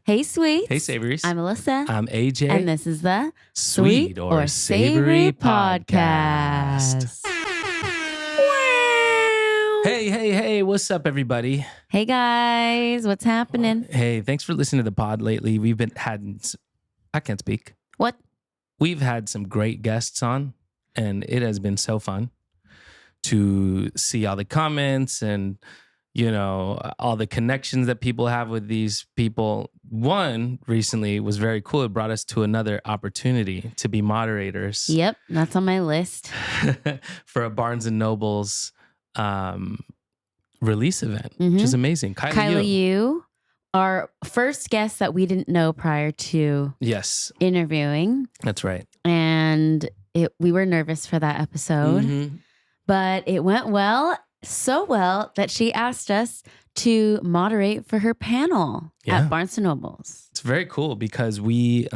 Hey, sweets. Hey, Savories. I'm Alyssa. I'm AJ. And this is the Sweet or Savory Podcast. Wow. Hey, what's up, everybody? Hey, guys. What's happening? Hey, thanks for listening to the pod lately. I can't speak. What? We've had some great guests on, and it has been so fun to see all the comments and, you know, all the connections that people have with these people. One recently was very cool. It brought us to another opportunity to be moderators. Yep, that's on my list. For a Barnes and Noble's release event, which is amazing. Kaila, you, our first guest that we didn't know prior to interviewing. That's right. And we were nervous for that episode, but it went well. So well that she asked us to moderate for her panel at Barnes & Noble's. It's very cool because we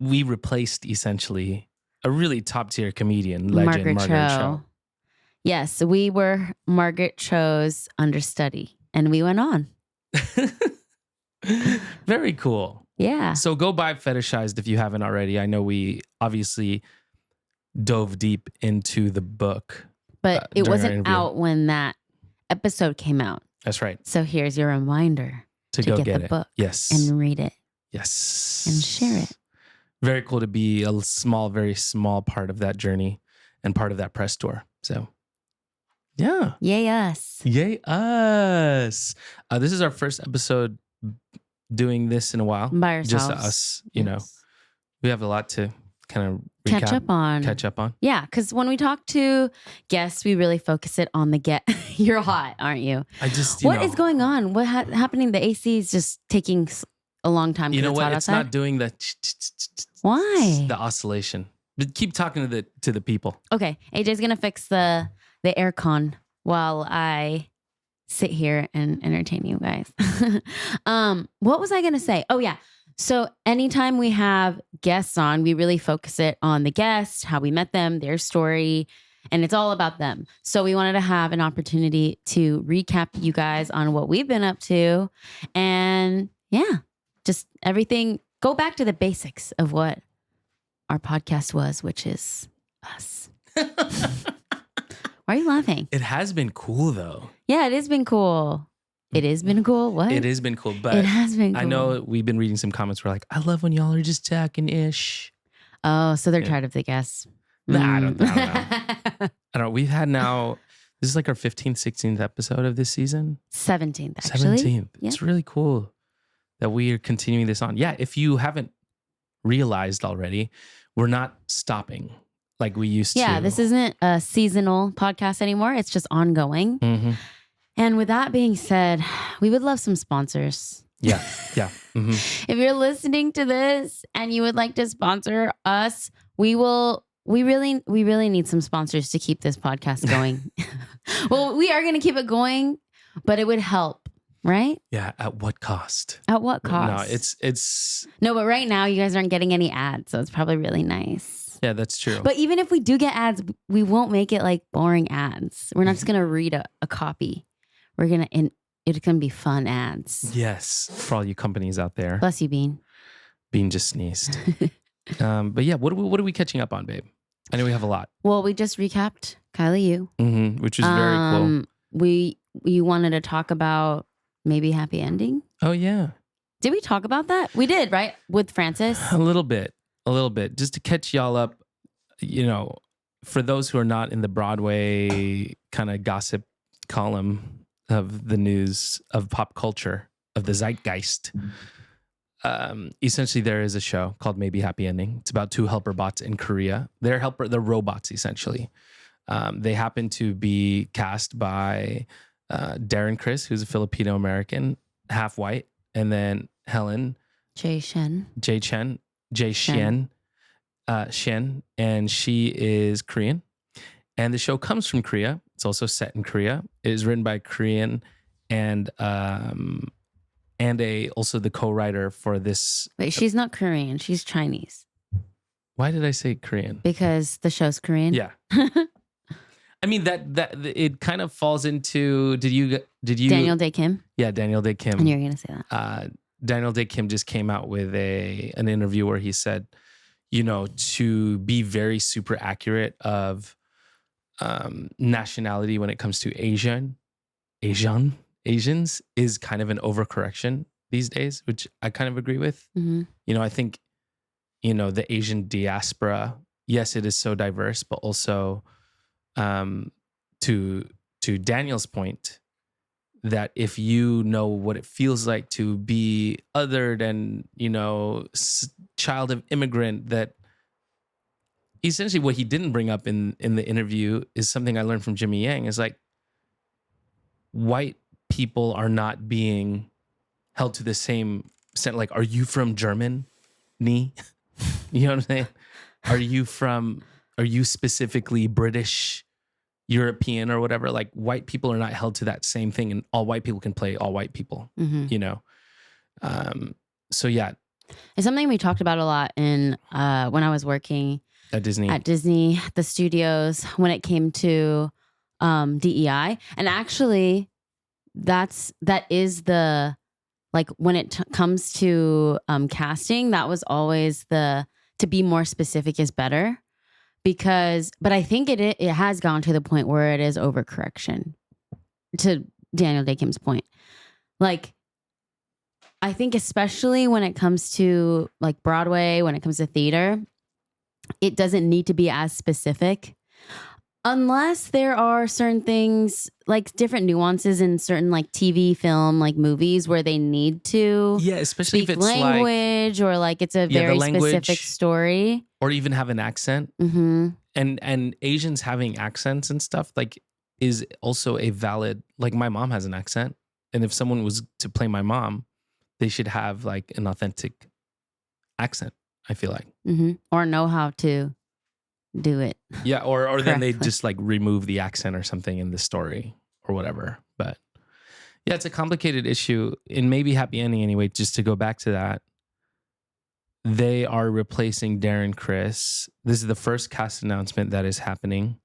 replaced essentially a really top tier comedian legend, Margaret Cho. Yes, we were Margaret Cho's understudy, and we went on. Very cool. Yeah. So go buy Fetishized if you haven't already. I know we obviously dove deep into the book. But it wasn't out when that episode came out. That's right. So here's your reminder to go get the it. book. Yes. And read it. Yes. And share it. Very cool to be a very small part of that journey and part of that press tour. So, yeah. Yay us. Yay us. This is our first episode doing this in a while. By ourselves. Just us, you know. We have a lot to kind of catch up on. Yeah, because when we talk to guests, we really focus it on the You're hot, aren't you? What is going on? What happening? The AC is just taking a long time. You know what? It's outside? Not doing the why the oscillation. But keep talking to the people. Okay, AJ's gonna fix the aircon while I sit here and entertain you guys. What was I gonna say? Oh yeah. So anytime we have guests on, we really focus it on the guest, how we met them, their story, and it's all about them. So we wanted to have an opportunity to recap you guys on what we've been up to. And yeah, just everything. Go back to the basics of what our podcast was, which is us. Why are you laughing? It has been cool though. Yeah, it has been cool. It has been cool. What? It has been cool, but it has been cool. I know we've been reading some comments where like, I love when y'all are just talking-ish. Oh, so they're tired of the guests. Nah, I don't know. I don't know. We've had now, this is like our 15th, 16th episode of this season. 17th, actually. 17th. Yep. It's really cool that we are continuing this on. Yeah, if you haven't realized already, we're not stopping like we used to. Yeah, this isn't a seasonal podcast anymore. It's just ongoing. Mm-hmm. And with that being said, we would love some sponsors. Yeah. Mm-hmm. If you're listening to this and you would like to sponsor us, we really need some sponsors to keep this podcast going. Well, we are going to keep it going, but it would help, right? Yeah. At what cost? At what cost? No, it's No, but right now you guys aren't getting any ads, so it's probably really nice. Yeah, that's true. But even if we do get ads, we won't make it like boring ads. We're not just going to read a copy. It's going to be fun ads. Yes, for all you companies out there. Bless you, Bean. Bean just sneezed. But yeah, what are we catching up on, babe? I know we have a lot. Well, we just recapped Kaila, you. Which is very cool. You wanted to talk about maybe happy ending? Oh, yeah. Did we talk about that? We did, right? With Francis? A little bit. Just to catch y'all up, you know, for those who are not in the Broadway kind of gossip column of the news of pop culture, of the zeitgeist. Essentially, there is a show called Maybe Happy Ending. It's about two helper bots in Korea. They're robots, essentially. They happen to be cast by Darren Criss, who's a Filipino-American, half white, and then Helen Shen, and she is Korean. And the show comes from Korea. It's also set in Korea. It is written by a Korean and also the co-writer for this. Wait, she's not Korean. She's Chinese. Why did I say Korean? Because the show's Korean. Yeah. I mean that it kind of falls into. Did you Daniel Day Kim? Yeah, Daniel Day Kim. I knew you were gonna say that. Daniel Day Kim just came out with an interview where he said, to be very super accurate of nationality when it comes to Asians is kind of an overcorrection these days, which I kind of agree with. Mm-hmm. I think, the Asian diaspora, yes, it is so diverse, but also to Daniel's point, that if you know what it feels like to be othered and, child of immigrant, that essentially what he didn't bring up in the interview is something I learned from Jimmy Yang, is like, white people are not being held to the same extent. Like, are you from Germany? You know what I'm saying? Are you specifically British, European, or whatever? Like, white people are not held to that same thing, and all white people can play all white people, So yeah. It's something we talked about a lot in when I was working at Disney, the studios, when it came to DEI. And actually that is the, like, when it comes to casting, that was always to be more specific is better, but I think it has gone to the point where it is overcorrection, to Daniel Day Kim's point. Like, I think especially when it comes to like Broadway, when it comes to theater, it doesn't need to be as specific, unless there are certain things, like different nuances in certain like TV, film, like movies, where they need to especially speak if it's language, or like it's a very specific story, or even have an accent. Mm-hmm. And Asians having accents and stuff, like, is also a valid, like, my mom has an accent, and if someone was to play my mom, they should have like an authentic accent, I feel like. Mm-hmm. Or know how to do it. Yeah, or then they just like remove the accent or something in the story or whatever. But yeah, it's a complicated issue. In maybe Happy Ending anyway, just to go back to that, they are replacing Darren Criss. This is the first cast announcement that is happening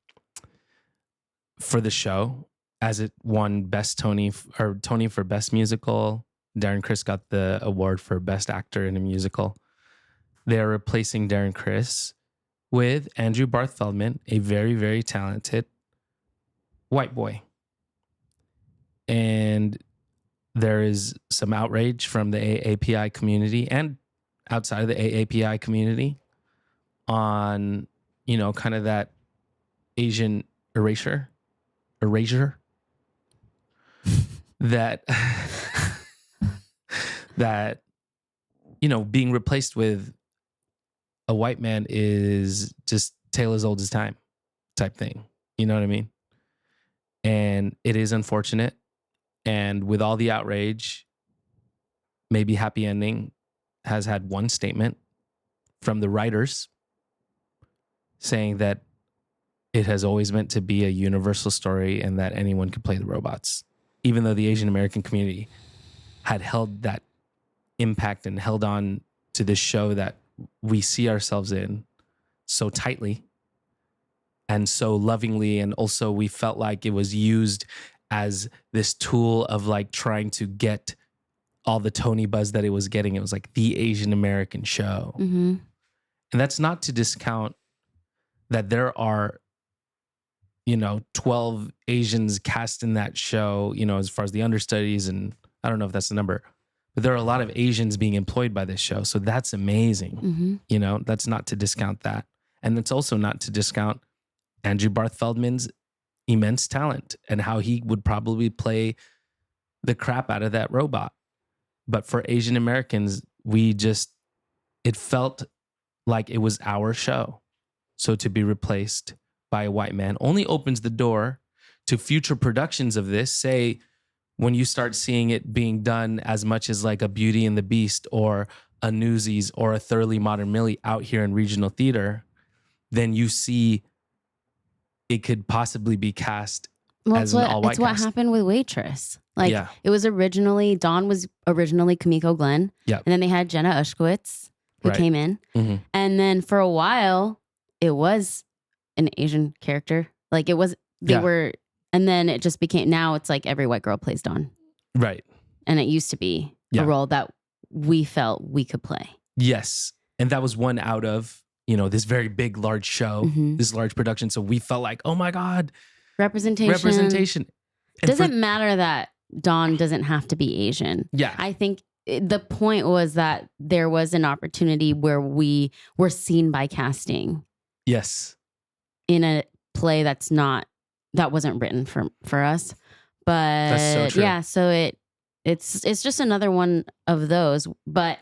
for the show, as it won Tony for Best Musical. Darren Criss got the award for Best Actor in a Musical. They are replacing Darren Criss with Andrew Barth Feldman, a very, very talented white boy. And there is some outrage from the AAPI community and outside of the AAPI community on, kind of that Asian erasure that that being replaced with a white man is just tale as old as time type thing. You know what I mean? And it is unfortunate. And with all the outrage, maybe Happy Ending has had one statement from the writers saying that it has always meant to be a universal story and that anyone could play the robots, even though the Asian American community had held that impact and held on to this show that we see ourselves in so tightly and so lovingly. And also we felt like it was used as this tool of like trying to get all the Tony buzz that it was getting. It was like the Asian American show. Mm-hmm. And that's not to discount that there are, 12 Asians cast in that show, as far as the understudies, and I don't know if that's the number, but there are a lot of Asians being employed by this show. So that's amazing. Mm-hmm. That's not to discount that. And it's also not to discount Andrew Barth Feldman's immense talent and how he would probably play the crap out of that robot. But for Asian Americans, it felt like it was our show. So to be replaced by a white man only opens the door to future productions of this. Say, when you start seeing it being done as much as like a Beauty and the Beast or a Newsies or a Thoroughly Modern Millie out here in regional theater, then you see it could possibly be cast as an all-white cast. It's what happened with Waitress. Like, it was originally, Dawn was originally Kamiko Glenn. Yep. And then they had Jenna Ushkowitz, who came in. Mm-hmm. And then for a while, it was an Asian character. Like, it was they Yeah. were, and then it just became, now it's like every white girl plays Dawn. Right. And it used to be Yeah. a role that we felt we could play. Yes. And that was one out of, this very big, large show, Mhm. this large production. So we felt like, oh my God, Representation. representation. And Doesn't matter that Dawn doesn't have to be Asian. Yeah. I think the point was that there was an opportunity where we were seen by casting Yes. in a play that wasn't written for us. But That's so true. yeah, so it's just another one of those. But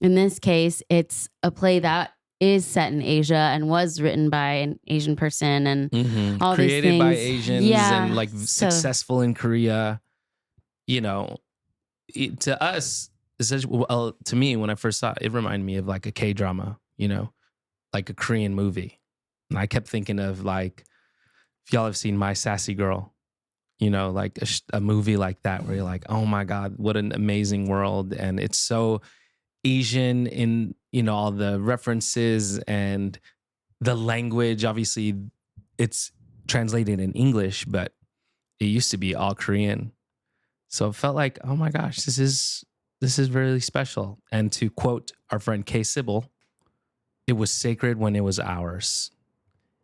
in this case, it's a play that is set in Asia and was written by an Asian person and all created these things. by Asians and like so- successful in Korea. To us, well, to me, when I first saw it, it reminded me of like a K-drama, like a Korean movie. And I kept thinking of like, if y'all have seen My Sassy Girl, like a movie like that where you're like, oh my God, what an amazing world. And it's so Asian in, all the references and the language. Obviously, it's translated in English, but it used to be all Korean. So it felt like, oh my gosh, this is really special. And to quote our friend Kay Sybil, it was sacred when it was ours.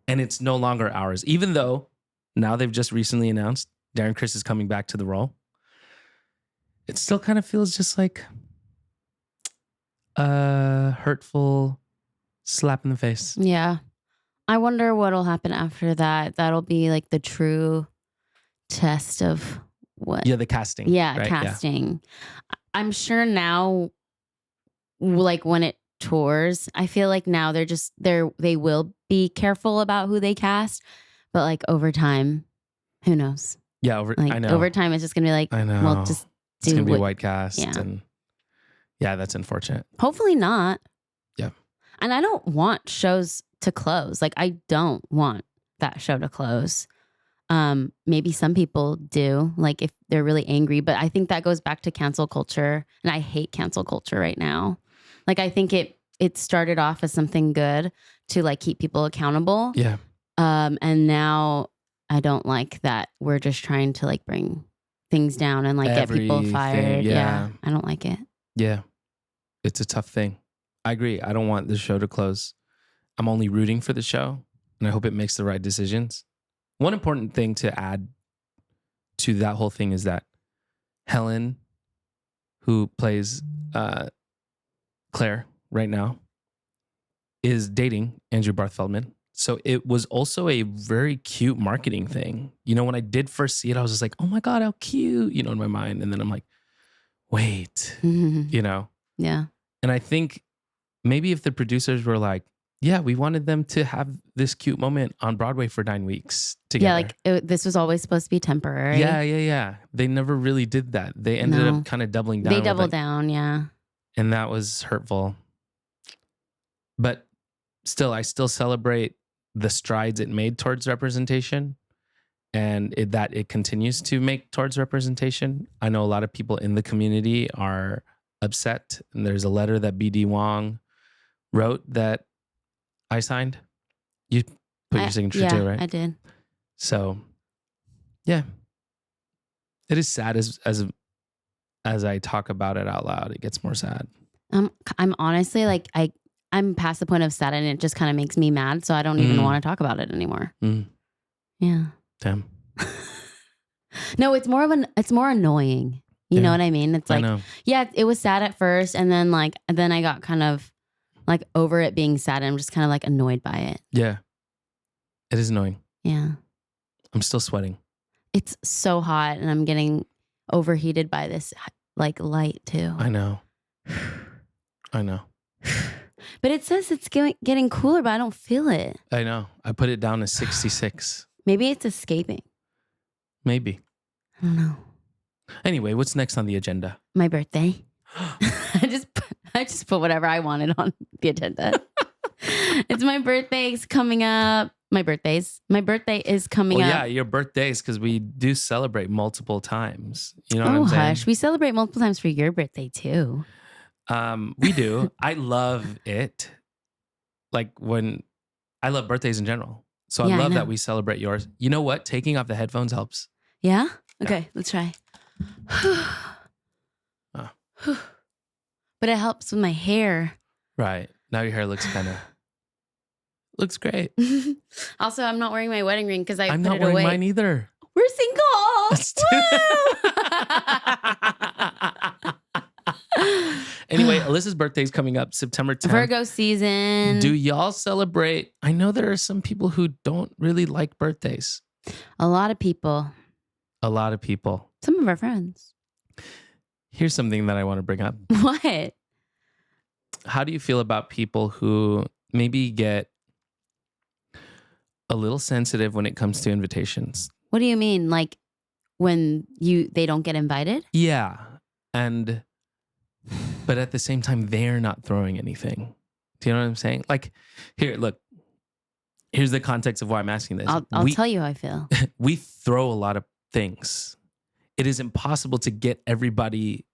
And it's no longer ours, even though now they've just recently announced Darren Criss is coming back to the role. It still kind of feels just like a hurtful slap in the face. Yeah. I wonder what'll happen after that. That'll be like the true test of what. Yeah, the casting. Yeah, right? casting. Yeah. I'm sure now, like when it tours, I feel like now they will be careful about who they cast, but like over time, who knows? Yeah, I know. Over time, it's just gonna be like, I know. well, just it's gonna be a white cast, and that's unfortunate. Hopefully not. Yeah. And I don't want shows to close. Like I don't want that show to close. Maybe some people do, like if they're really angry, but I think that goes back to cancel culture, and I hate cancel culture right now. Like I think it started off as something good to like keep people accountable. Yeah. And now I don't like that we're just trying to like bring things down and like get people fired. Yeah. I don't like it. Yeah. It's a tough thing. I agree. I don't want the show to close. I'm only rooting for the show, and I hope it makes the right decisions. One important thing to add to that whole thing is that Helen, who plays Claire right now, is dating Andrew Barth Feldman. So it was also a very cute marketing thing. When I did first see it, I was just like, oh my God, how cute, in my mind. And then I'm like, wait, Yeah. And I think maybe if the producers were like, yeah, we wanted them to have this cute moment on Broadway for 9 weeks together. Yeah, like this was always supposed to be temporary. Yeah. They never really did that. They ended up kind of doubling down. They doubled down, yeah. And that was hurtful. But still, I still celebrate the strides it made towards representation, and that it continues to make towards representation. I know a lot of people in the community are upset, and there's a letter that BD Wong wrote that I signed. You put your signature too, right? I did. So, yeah, it is sad as I talk about it out loud. It gets more sad. I'm honestly like I'm past the point of sad, and it just kind of makes me mad. So I don't even want to talk about it anymore. Yeah. Damn. No, it's more annoying. You know what I mean? It's like, yeah, it was sad at first, and then I got kind of like over it being sad, and I'm just kind of like annoyed by it. Yeah. It is annoying. Yeah. I'm still sweating. It's so hot, and I'm getting overheated by this like light too. I know. But it says it's getting cooler, but I don't feel it. I know. I put it down to 66. Maybe it's escaping. Maybe. I don't know. Anyway, what's next on the agenda? My birthday. I just put whatever I wanted on the agenda. It's my birthday. It's coming up. My birthday is coming up. Yeah, your birthdays, because we do celebrate multiple times. You know what I'm saying? Hush. We celebrate multiple times for your birthday too. We do. I love it. Like I love birthdays in general. So I Yeah, I love know. that we celebrate yours. You know what? Taking off the headphones helps. Yeah? Okay, let's try. But it helps with my hair. Right. Now your hair looks looks great. Also, I'm not wearing my wedding ring because I I'm put not it wearing away. mine either. We're single. Anyway, Alyssa's birthday's coming up September 10th. Virgo season. Do y'all celebrate? I know there are some people who don't really like birthdays. A lot of people. A lot of people. Some of our friends. Here's something that I want to bring up. What? How do you feel about people who maybe get a little sensitive when it comes to invitations? What do you mean? Like when they don't get invited? Yeah. But at the same time, they're not throwing anything. Do you know what I'm saying? Like, here, look. Here's the context of why I'm asking this. I'll tell you how I feel. We throw a lot of things. It is impossible to get everybody,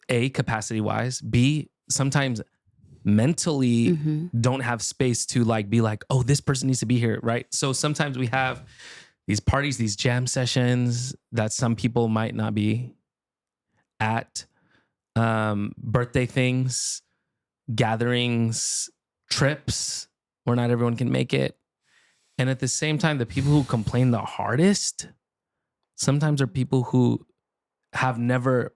A, capacity-wise, B, sometimes mentally don't have space to like be like, oh, this person needs to be here, right? So sometimes we have these parties, these jam sessions that some people might not be at, birthday things, gatherings, trips where not everyone can make it. And at the same time, the people who complain the hardest sometimes are people who have never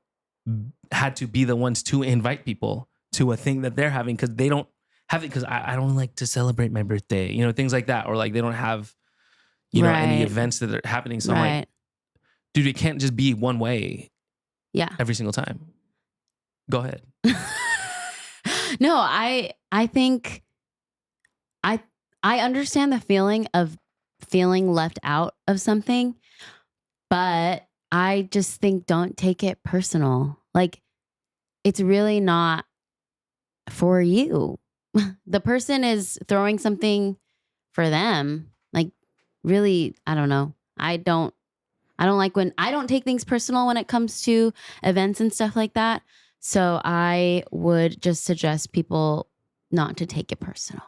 had to be the ones to invite people to a thing that they're having because they don't have it because I don't like to celebrate my birthday, you know, things like that. Or like they don't have, you know, any events that are happening. So I'm like, dude, it can't just be one way every single time. Go ahead. No, I think I understand the feeling of feeling left out of something, but I just think don't take it personal. Like it's really not for you. The person is throwing something for them. Like really, I don't know. I don't take things personal when it comes to events and stuff like that. So I would just suggest people not to take it personal.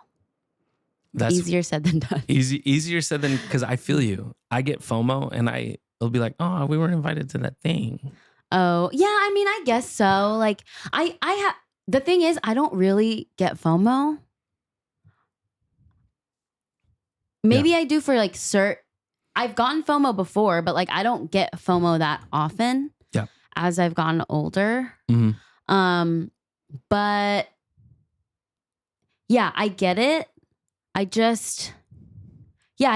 That's easier said than done. Easier said than, because I feel you. I get FOMO and it'll be like, oh, we weren't invited to that thing. Oh, yeah. I mean, I guess so. Like the thing is, I don't really get FOMO. Maybe I do for like I've gotten FOMO before, but like I don't get FOMO that often. Yeah. As I've gotten older. But yeah, I get it. I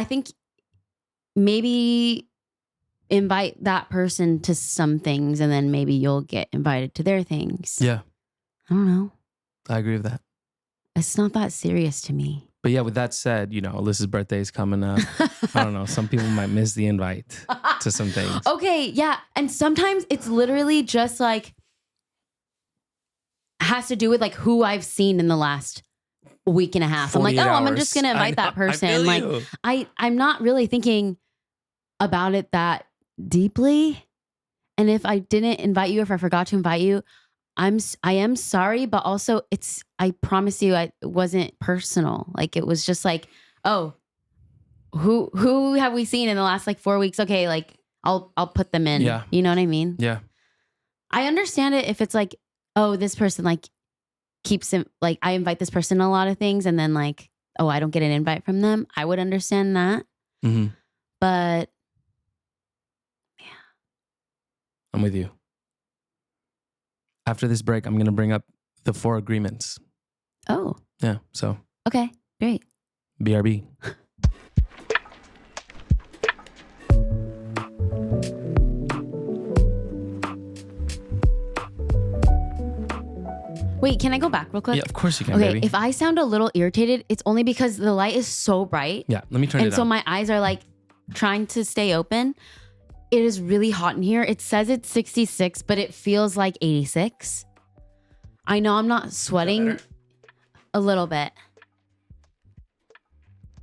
think maybe invite that person to some things and then maybe you'll get invited to their things. Yeah. I don't know. I agree with that. It's not that serious to me. But yeah, with that said, you know, Alyssa's birthday is coming up. I don't know. Some people might miss the invite to some things. Okay. Yeah. And sometimes it's literally just like, has to do with like who I've seen in the last week and a half. I'm like, oh, I'm just going to invite that person. Like I'm not really thinking about it that deeply. And if I didn't invite you, if I forgot to invite you, I am sorry, but also I promise you it wasn't personal. Like it was just like, oh, who have we seen in the last like 4 weeks? Okay. Like I'll put them in. Yeah. You know what I mean? Yeah. I understand it if it's like, oh, this person like keeps him, like I invite this person a lot of things and then like, oh, I don't get an invite from them. I would understand that. But yeah. I'm with you. After this break, I'm going to bring up the 4 agreements. Oh. Yeah. So. Okay. Great. BRB. Wait, can I go back real quick? Yeah, of course you can, okay, baby. if I sound a little irritated, it's only because the light is so bright. Yeah, let me turn it down. And so my eyes are like trying to stay open. It is really hot in here. It says it's 66, but it feels like 86. I know I'm not sweating a little bit.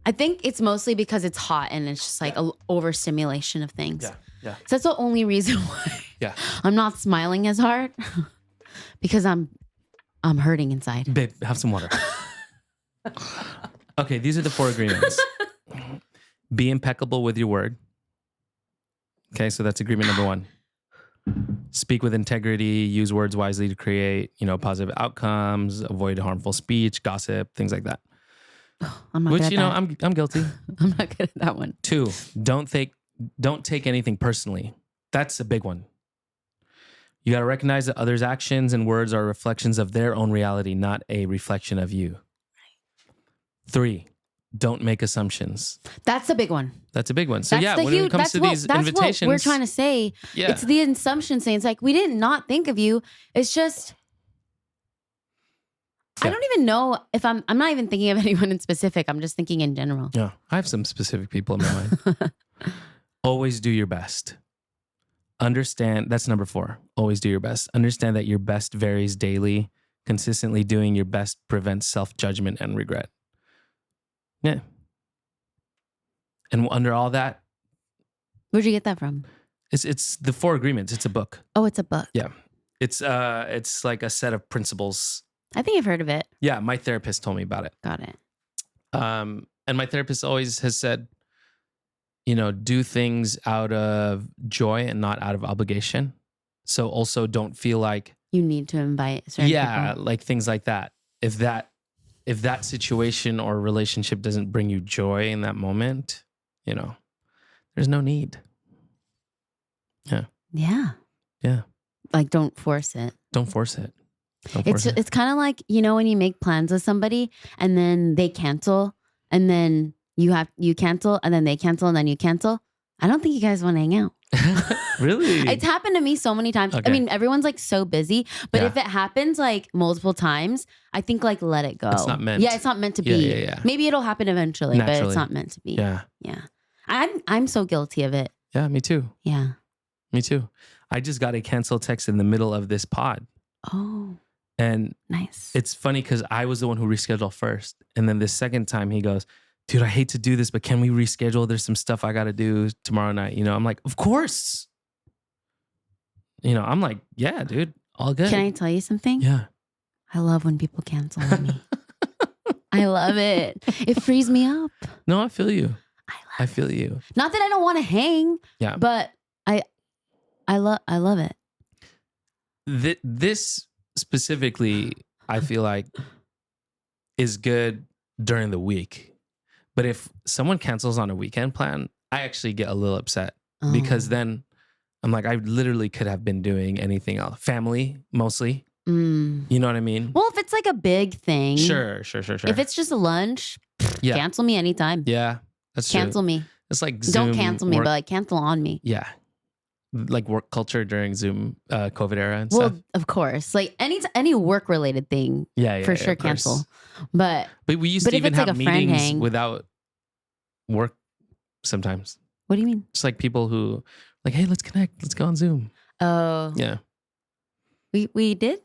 I think it's mostly because it's hot and it's just like an overstimulation of things. Yeah. So that's the only reason why I'm not smiling as hard because I'm hurting inside. Babe, have some water. Okay, these are the 4 agreements. Be impeccable with your word. Okay, so that's agreement number 1. Speak with integrity, use words wisely to create, positive outcomes, avoid harmful speech, gossip, things like that. I'm not Which, good at that. I'm guilty. I'm not good at that one. 2, don't take anything personally. That's a big one. You got to recognize that others' actions and words are reflections of their own reality, not a reflection of you. 3, don't make assumptions. That's a big one. That's a big one. So That's when it comes to these invitations, what we're trying to say. Yeah. It's the assumption saying it's like, we did not think of you. It's just, I don't even know if I'm not even thinking of anyone in specific. I'm just thinking in general. Yeah. I have some specific people in my mind. Always do your best. Understand, that's number 4. Always do your best. Understand that your best varies daily. Consistently doing your best prevents self-judgment and regret. Yeah. And under all that, Where'd you get that from? it's the 4 agreements. It's a book. Oh, it's a book. Yeah. It's like a set of principles. I think I've heard of it. Yeah, my therapist told me about it. Got it. And my therapist always has said, do things out of joy and not out of obligation. So also don't feel like You need to invite certain people. like things like that. If that situation or relationship doesn't bring you joy in that moment, there's no need. Yeah. Yeah. Yeah. Like, don't force it. Don't force it. Don't force it. It's kind of like, when you make plans with somebody and then they cancel and then you cancel and then they cancel and then you cancel. I don't think you guys want to hang out. Really? It's happened to me so many times. Okay. I mean, everyone's like so busy, but Yeah. if it happens like multiple times, I think like let it go. It's not meant. Yeah, it's not meant to be. Yeah. Maybe it'll happen eventually, but Naturally. it's not meant to be. Yeah. Yeah. I'm so guilty of it. Yeah, me too. Yeah. Me too. I just got a cancel text in the middle of this pod. Oh, And nice. it's funny because I was the one who rescheduled first. And then the second time he goes, dude, I hate to do this, but can we reschedule? There's some stuff I got to do tomorrow night. I'm like, of course. I'm like, yeah, dude, all good. Can I tell you something? Yeah. I love when people cancel on me. I love it. It frees me up. No, I feel you. I feel you. Not that I don't want to hang. Yeah. But I love it. This specifically, I feel like is good during the week. But if someone cancels on a weekend plan, I actually get a little upset because then I'm like, I literally could have been doing anything else. Family, mostly. You know what I mean? Well, if it's like a big thing. Sure. If it's just a lunch, Yeah. cancel me anytime. Yeah, that's true. Cancel me. It's like Zoom. Don't cancel me, work, but like cancel on me. yeah, like work culture during Zoom COVID era and Well, stuff. of course. Like any work related thing, Yeah, for sure of course. cancel. But we used but to if even it's like have a friend meetings hang- without work sometimes. what do you mean? Just like people who like, hey, let's connect. Let's go on Zoom. Oh, Yeah. we did.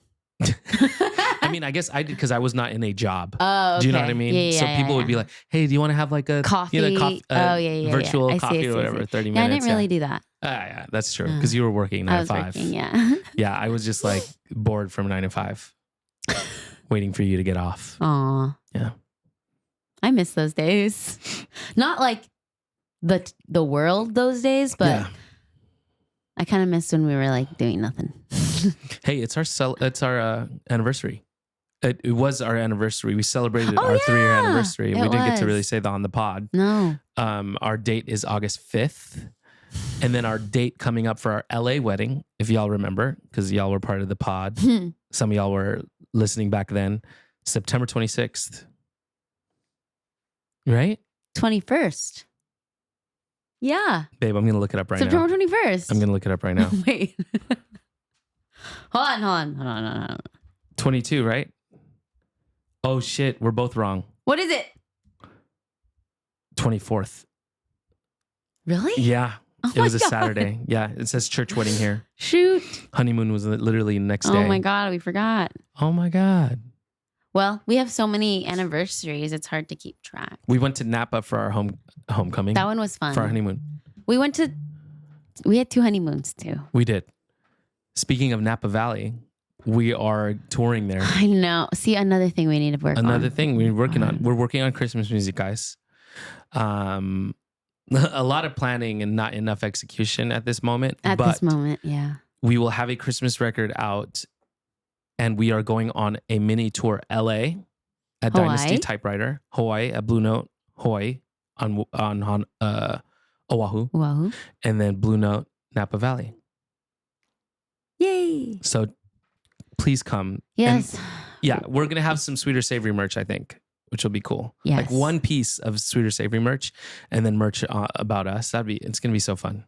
I mean, I guess I did because I was not in a job. Oh, okay. Do you know what I mean? Yeah, So people would be like, hey, do you want to have like a coffee. virtual I see, coffee I see, or I whatever, see. 30 Yeah, I minutes? didn't really do that. Yeah, that's true. Because you were working 9 I to was 5. working, yeah. Yeah, I was just like bored from 9 to 5, waiting for you to get off. Aw. Yeah. I miss those days. Not like the world those days, but Yeah. I kind of miss when we were like doing nothing. Hey, it's our anniversary. It was our anniversary. We celebrated our 3-year yeah, anniversary. it We didn't get to was. really say that on the pod. No. Our date is August 5th. And then our date coming up for our LA wedding, if y'all remember, because y'all were part of the pod. Some of y'all were listening back then. September 26th. Right? 21st. Yeah. Babe, I'm going to look it up right September now. 21st. I'm going to look it up right now. Wait. Hold on. 22, right? Oh, shit. We're both wrong. What is it? 24th. Really? Yeah. Oh It was my a God. Saturday. Yeah. It says church wedding here. Shoot. Honeymoon was literally next day. Oh my God, we forgot. Oh my God. Well, we have so many anniversaries, it's hard to keep track. We went to Napa for our homecoming. That one was fun. For our honeymoon. We had 2 honeymoons too. We did. Speaking of Napa Valley, we are touring there. I know. See, another thing we need to work on. Another thing we're working on. We're working on Christmas music, guys. A lot of planning and not enough execution at this moment. At this moment, yeah. We will have a Christmas record out, and we are going on a mini tour. LA at Hawaii? Dynasty Typewriter, Hawaii at Blue Note, Hawaii on Oahu, Oahu. and then Blue Note Napa Valley. Yay! So please come. Yes. And yeah, we're gonna have some Sweeter Savory merch, I think, which will be cool. Yes. Like one piece of Sweeter Savory merch, and then merch about us. It's gonna be so fun.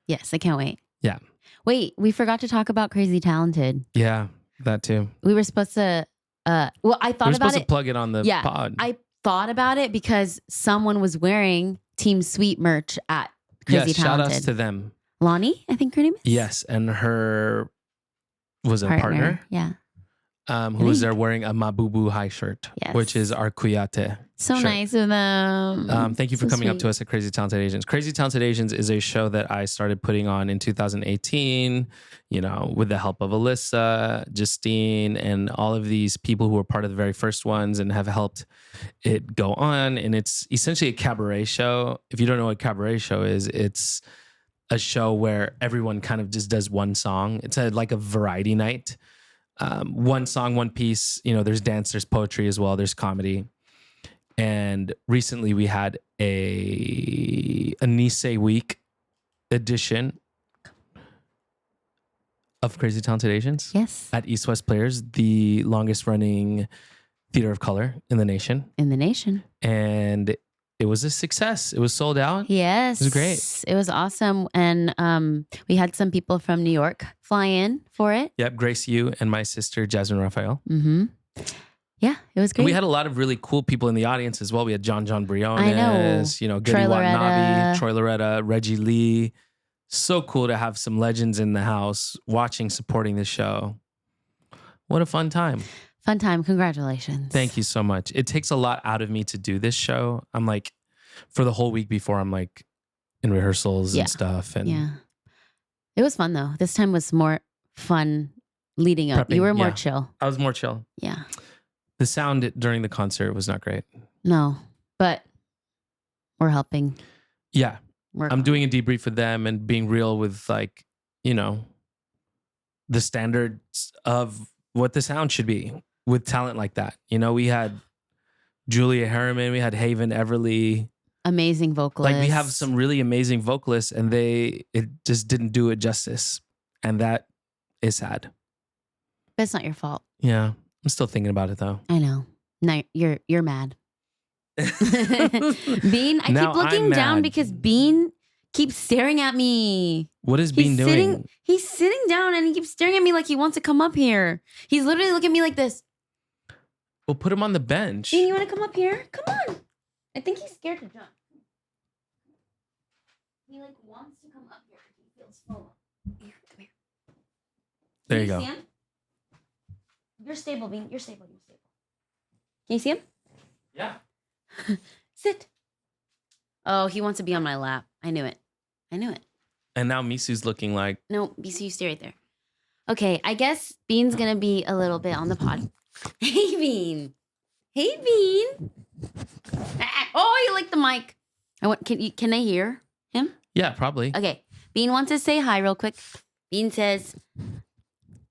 Yes, I can't wait. Yeah. Wait, we forgot to talk about Crazy Talented. Yeah, that too. We were supposed to. I thought We're about supposed it. to plug it on the pod. I thought about it because someone was wearing Team Sweet merch at Crazy Yes, shout Talented. outs to them. Lonnie, I think her name is. Yes, and her was a partner Yeah. who was there wearing a Mabubu high shirt, Yes. which is our Kuyate. So shirt. nice of them. Thank you for So coming up sweet. to us at Crazy Talented Asians. Crazy Talented Asians is a show that I started putting on in 2018, with the help of Alyssa, Justine, and all of these people who were part of the very first ones and have helped it go on. And it's essentially a cabaret show. If you don't know what a cabaret show is, it's a show where everyone kind of just does one song. It's like a variety night. One song, one piece. There's dance, there's poetry as well, there's comedy. And recently we had a Nisei Week edition of Crazy Talented Asians. Yes. At East West Players, the longest running theater of color in the nation. And it was a success. It was sold out. Yes. It was great. It was awesome. And we had some people from New York fly in for it. Yep. Grace Yu and my sister, Jasmine Raphael. Mm-hmm. Yeah, it was great. And we had a lot of really cool people in the audience as well. We had John Briones, I know. Goody Troy Watanabe, Loretta. Troy Loretta, Reggie Lee. So cool to have some legends in the house watching, supporting the show. What a fun time. Fun time. Congratulations. Thank you so much. It takes a lot out of me to do this show. I'm like, for the whole week before, I'm like in rehearsals and stuff. And yeah. It was fun though. This time was more fun leading up. Prepping, You were more yeah. chill. I was more chill. Yeah. The sound during the concert was not great. No, but we're helping. Yeah. Work I'm on doing a debrief with them and being real with the standards of what the sound should be with talent like that. We had Julia Harriman, we had Haven Everly. amazing vocalists. Like we have some really amazing vocalists and it just didn't do it justice. And that is sad. But it's not your fault. Yeah. I'm still thinking about it though. I know. No, you're mad. Bean, I Now keep looking I'm down mad. because Bean keeps staring at me. What is Bean doing? He's sitting down and he keeps staring at me like he wants to come up here. He's literally looking at me like this. Well, put him on the bench. Bean, you want to come up here? Come on. I think he's scared to jump. He wants to come up here. He feels full. Here, come here. There Can you go. see him? You're stable, Bean. You're stable. You're stable. Can you see him? Yeah. Sit. Oh, he wants to be on my lap. I knew it. And now Misu's looking like, No, BC, you stay right there. Okay, I guess Bean's gonna be a little bit on the pod. Hey, Bean. Hey, Bean. Oh, you like the mic. Can I hear him? yeah, probably. Okay. Bean wants to say hi real quick. Bean says,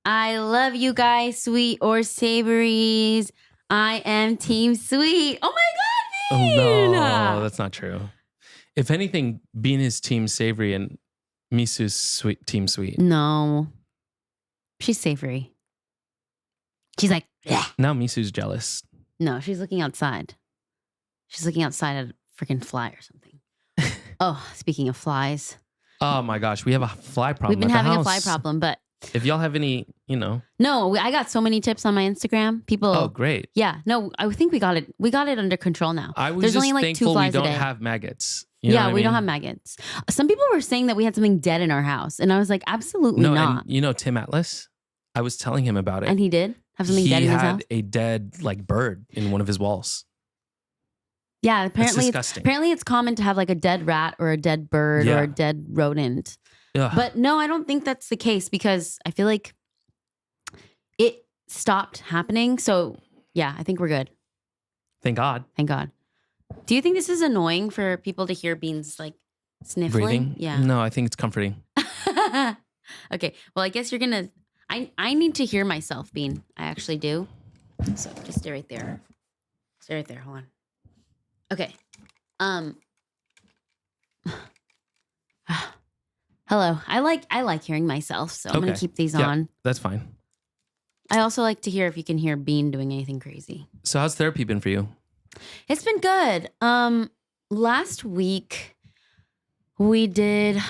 I love you guys, sweet or savories. I am team sweet. Oh my God, Bean. No, that's not true. If anything, Bean is team savory and Misu's team sweet. No. She's savory. She's like, "Bleh." Now Misu's jealous. No, she's looking outside. She's looking outside at a freaking fly or something. Oh, speaking of flies. Oh my gosh, we have a fly problem. We've been at the having a fly house. problem, but If y'all have any, no, I got so many tips on my Instagram. People, oh great. yeah, no, I think we got it under control now. I was There's just only like 2 thankful we flies a don't day. have maggots. You know Yeah, what I we don't mean? have maggots. Some people were saying that we had something dead in our house, and I was like, absolutely No, not. and Tim Atlas. I was telling him about it. And he did have something dead in his house. He had a dead bird in one of his walls. Yeah, That's apparently, disgusting. apparently it's common to have like a dead rat or a dead bird Yeah. or a dead rodent. Ugh. But no, I don't think that's the case because I feel like stopped happening. So yeah, I think we're good. Thank God. Thank God. Do you think this is annoying for people to hear Beans like sniffling? Breathing? Yeah. No, I think it's comforting. Okay. Well, I guess you're gonna. I need to hear myself, Bean. I actually do. So just stay right there. Stay right there. Hold on. Okay. Hello. I like hearing myself, so I'm gonna keep these on. That's fine. I also like to hear if you can hear Bean doing anything crazy. So how's therapy been for you? It's been good. Last week we did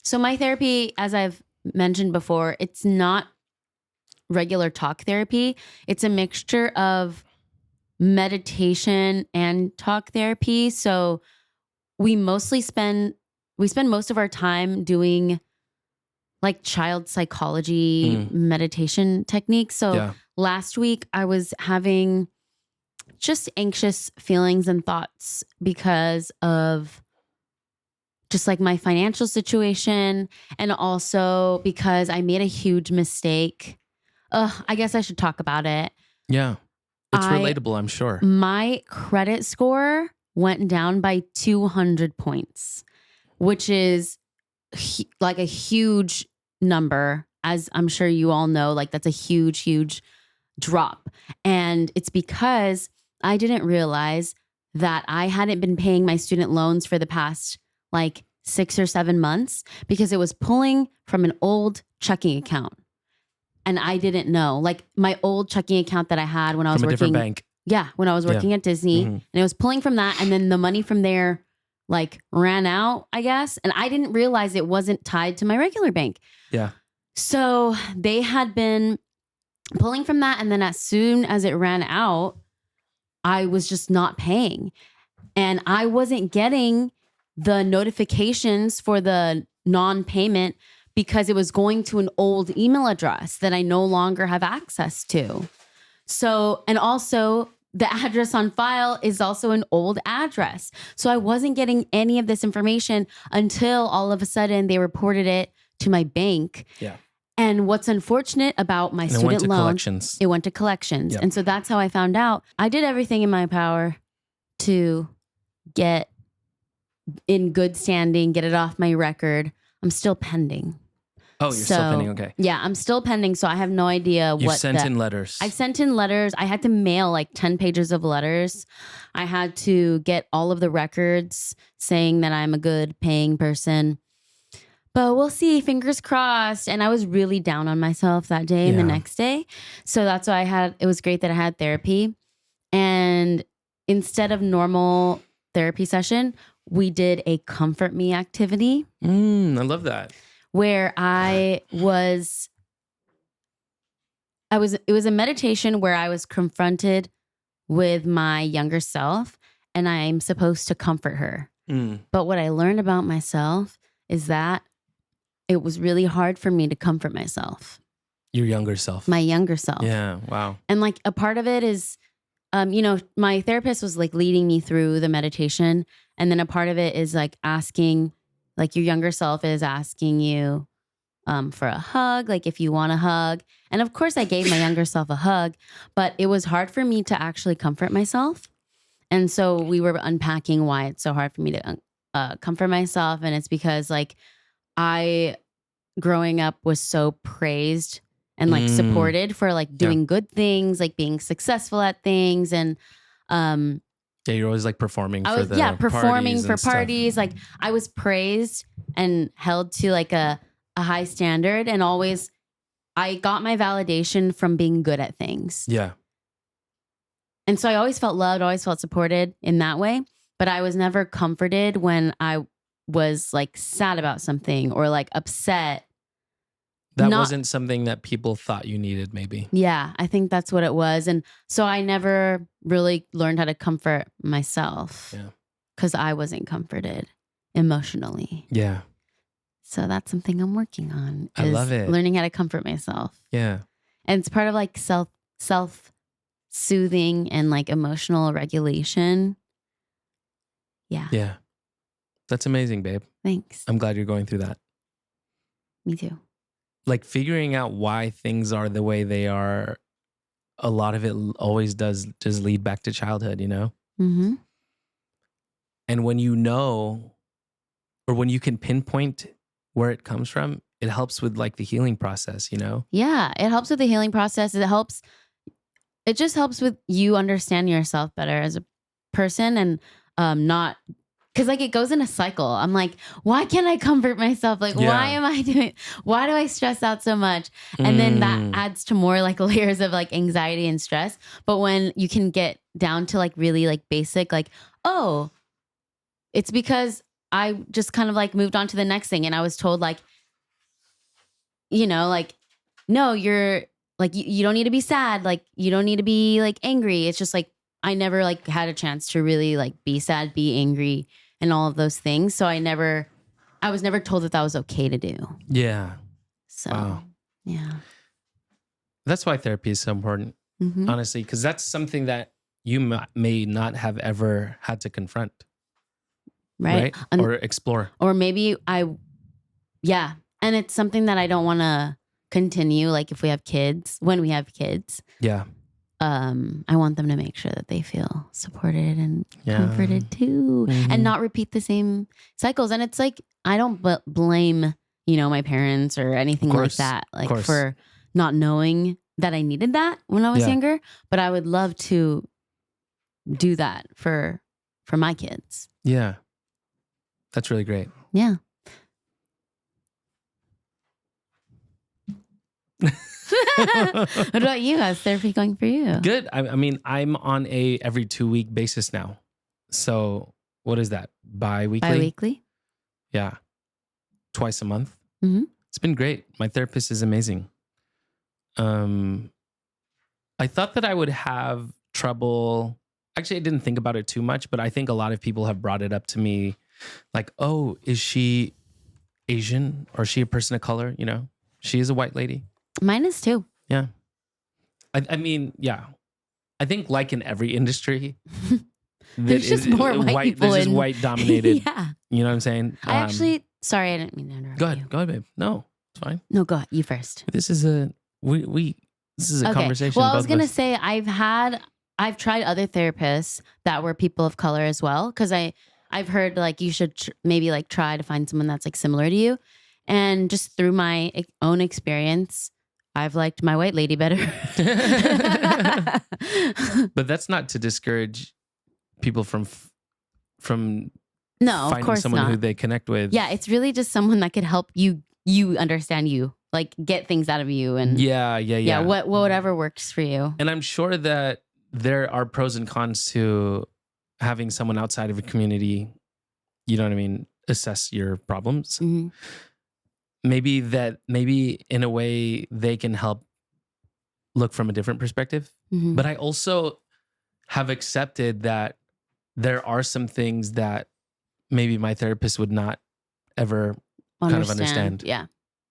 so my therapy, as I've mentioned before, it's not regular talk therapy. It's a mixture of meditation and talk therapy. So we spend most of our time doing like child psychology meditation techniques. So last week I was having just anxious feelings and thoughts because of just like my financial situation, and also because I made a huge mistake. I guess I should talk about it. Yeah. It's relatable, I'm sure. My credit score went down by 200 points, which is like a huge number, as I'm sure you all know. Like that's a huge, huge drop. And it's because I didn't realize that I hadn't been paying my student loans for the past like 6 or 7 months because it was pulling from an old checking account. And I didn't know, like my old checking account that I had when I was from a working. different bank. Yeah, when I was working at Disney, and it was pulling from that, and then the money from there like ran out, I guess, and I didn't realize it wasn't tied to my regular bank. Yeah. So they had been pulling from that, and then as soon as it ran out, I was just not paying, and I wasn't getting the notifications for the non-payment because it was going to an old email address that I no longer have access to. So, and also the address on file is also an old address. So I wasn't getting any of this information until all of a sudden they reported it to my bank. Yeah. And what's unfortunate about my student loan, it went to collections. Yep. And so that's how I found out. I did everything in my power to get in good standing, get it off my record. I'm still pending. Oh, you're still pending. Okay. Yeah, I'm still pending. So I have no idea You've sent in letters. I've sent in letters. I had to mail like 10 pages of letters. I had to get all of the records saying that I'm a good paying person. But we'll see. Fingers crossed. And I was really down on myself that day and the next day. So that's why it was great that I had therapy. And instead of normal therapy session, we did a comfort me activity. I love that. Where it was a meditation where I was confronted with my younger self and I'm supposed to comfort her. But what I learned about myself is that it was really hard for me to comfort myself. Your younger self. My younger self. Yeah. Wow. And like a part of it is, my therapist was like leading me through the meditation. And then a part of it is like asking, like your younger self is asking you for a hug, like if you want a hug. And of course I gave my younger self a hug, but it was hard for me to actually comfort myself. And so we were unpacking why it's so hard for me to comfort myself. And it's because like I, growing up, was so praised and like supported for like doing good things, like being successful at things. And yeah, you're always like performing for parties. Like I was praised and held to like a high standard, and always I got my validation from being good at things. Yeah. And so I always felt loved, always felt supported in that way, but I was never comforted when I was like sad about something or like upset. That wasn't something that people thought you needed, maybe. Yeah, I think that's what it was. And so I never really learned how to comfort myself. Yeah. Because I wasn't comforted emotionally. Yeah. So that's something I'm working on. I love it. Learning how to comfort myself. Yeah. And it's part of like self-soothing and like emotional regulation. Yeah. Yeah. That's amazing, babe. Thanks. I'm glad you're going through that. Me too. like figuring out why things are the way they are, a lot of it always does just lead back to childhood, you know? Mm-hmm. And when you know, or when you can pinpoint where it comes from, it helps with like the healing process, you know? Yeah, it helps with the healing process. It just helps with you understand yourself better as a person and not because like it goes in a cycle. I'm like, why can't I comfort myself? Like, why am I doing? Why do I stress out so much? And then that adds to more like layers of like anxiety and stress. But when you can get down to like really like basic, like, oh, it's because I just kind of like moved on to the next thing, and I was told like, you know, like, no, you're like, you don't need to be sad. Like, you don't need to be like angry. It's just like, I never like had a chance to really like be sad, be angry and all of those things. So I was never told that was okay to do. Yeah. So, wow. Yeah. That's why therapy is so important, honestly, because that's something that you may not have ever had to confront. Right? Or explore. Or maybe yeah. And it's something that I don't want to continue. Like if we have kids, when we have kids. Yeah. I want them to make sure that they feel supported and comforted too, and not repeat the same cycles. And it's like, I don't blame, you know, my parents or anything like that, like for not knowing that I needed that when I was younger, but I would love to do that for my kids. Yeah. That's really great. Yeah. What about you? How's therapy going for you? Good. I mean, I'm on a every 2-week basis now. So what is that? Bi-weekly? Bi-weekly? Yeah. Twice a month. It's been great. My therapist is amazing. I thought that I would have trouble. Actually, I didn't think about it too much, but I think a lot of people have brought it up to me like, oh, is she Asian or is she a person of color? You know, she is a white lady. Mine is too. Yeah. I mean, yeah. I think like in every industry, there's just more white people. There's just white dominated. Yeah. You know what I'm saying? Sorry, I didn't mean to interrupt. Go ahead, babe. No, it's fine. No, go ahead. You first. This is a conversation. Well, I was gonna say I've tried other therapists that were people of color as well, because I've heard like you should maybe like try to find someone that's like similar to you, and just through my own experience, I've liked my white lady better. But that's not to discourage people from finding of course someone who they connect with. Yeah, it's really just someone that could help you understand you, like get things out of you, and yeah, whatever works for you. And I'm sure that there are pros and cons to having someone outside of a community, you know what I mean, assess your problems. Maybe in a way they can help look from a different perspective. But I also have accepted that there are some things that maybe my therapist would not ever kind of understand. Yeah.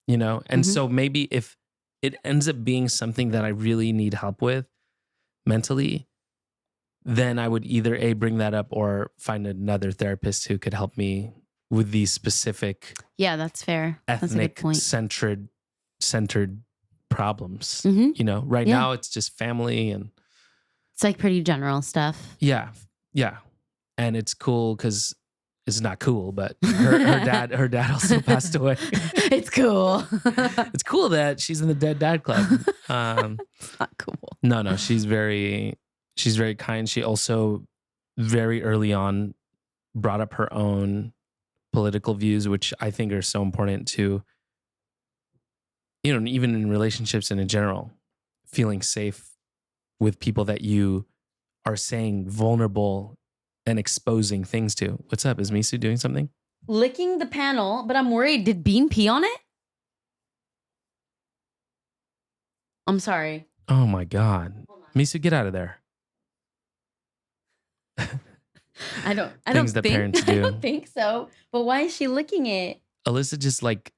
You know? And so maybe if it ends up being something that I really need help with mentally, then I would either bring that up or find another therapist who could help me with these specific, that's fair, ethnic centered problems. You know, right now it's just family, and it's like pretty general stuff. Yeah, and it's cool because it's not cool, but her dad also passed away. It's cool. It's cool that she's in the Dead Dad Club. It's not cool. No, she's very kind. She also very early on brought up her own political views, which I think are so important to, you know, even in relationships and in general, feeling safe with people that you are saying vulnerable and exposing things to. What's up? Is Misu doing something? Licking the panel, but I'm worried. Did Bean pee on it? I'm sorry. Oh my God. Misu, get out of there. I don't Things that think, parents do. I don't think so. But why is she licking it? Alyssa just like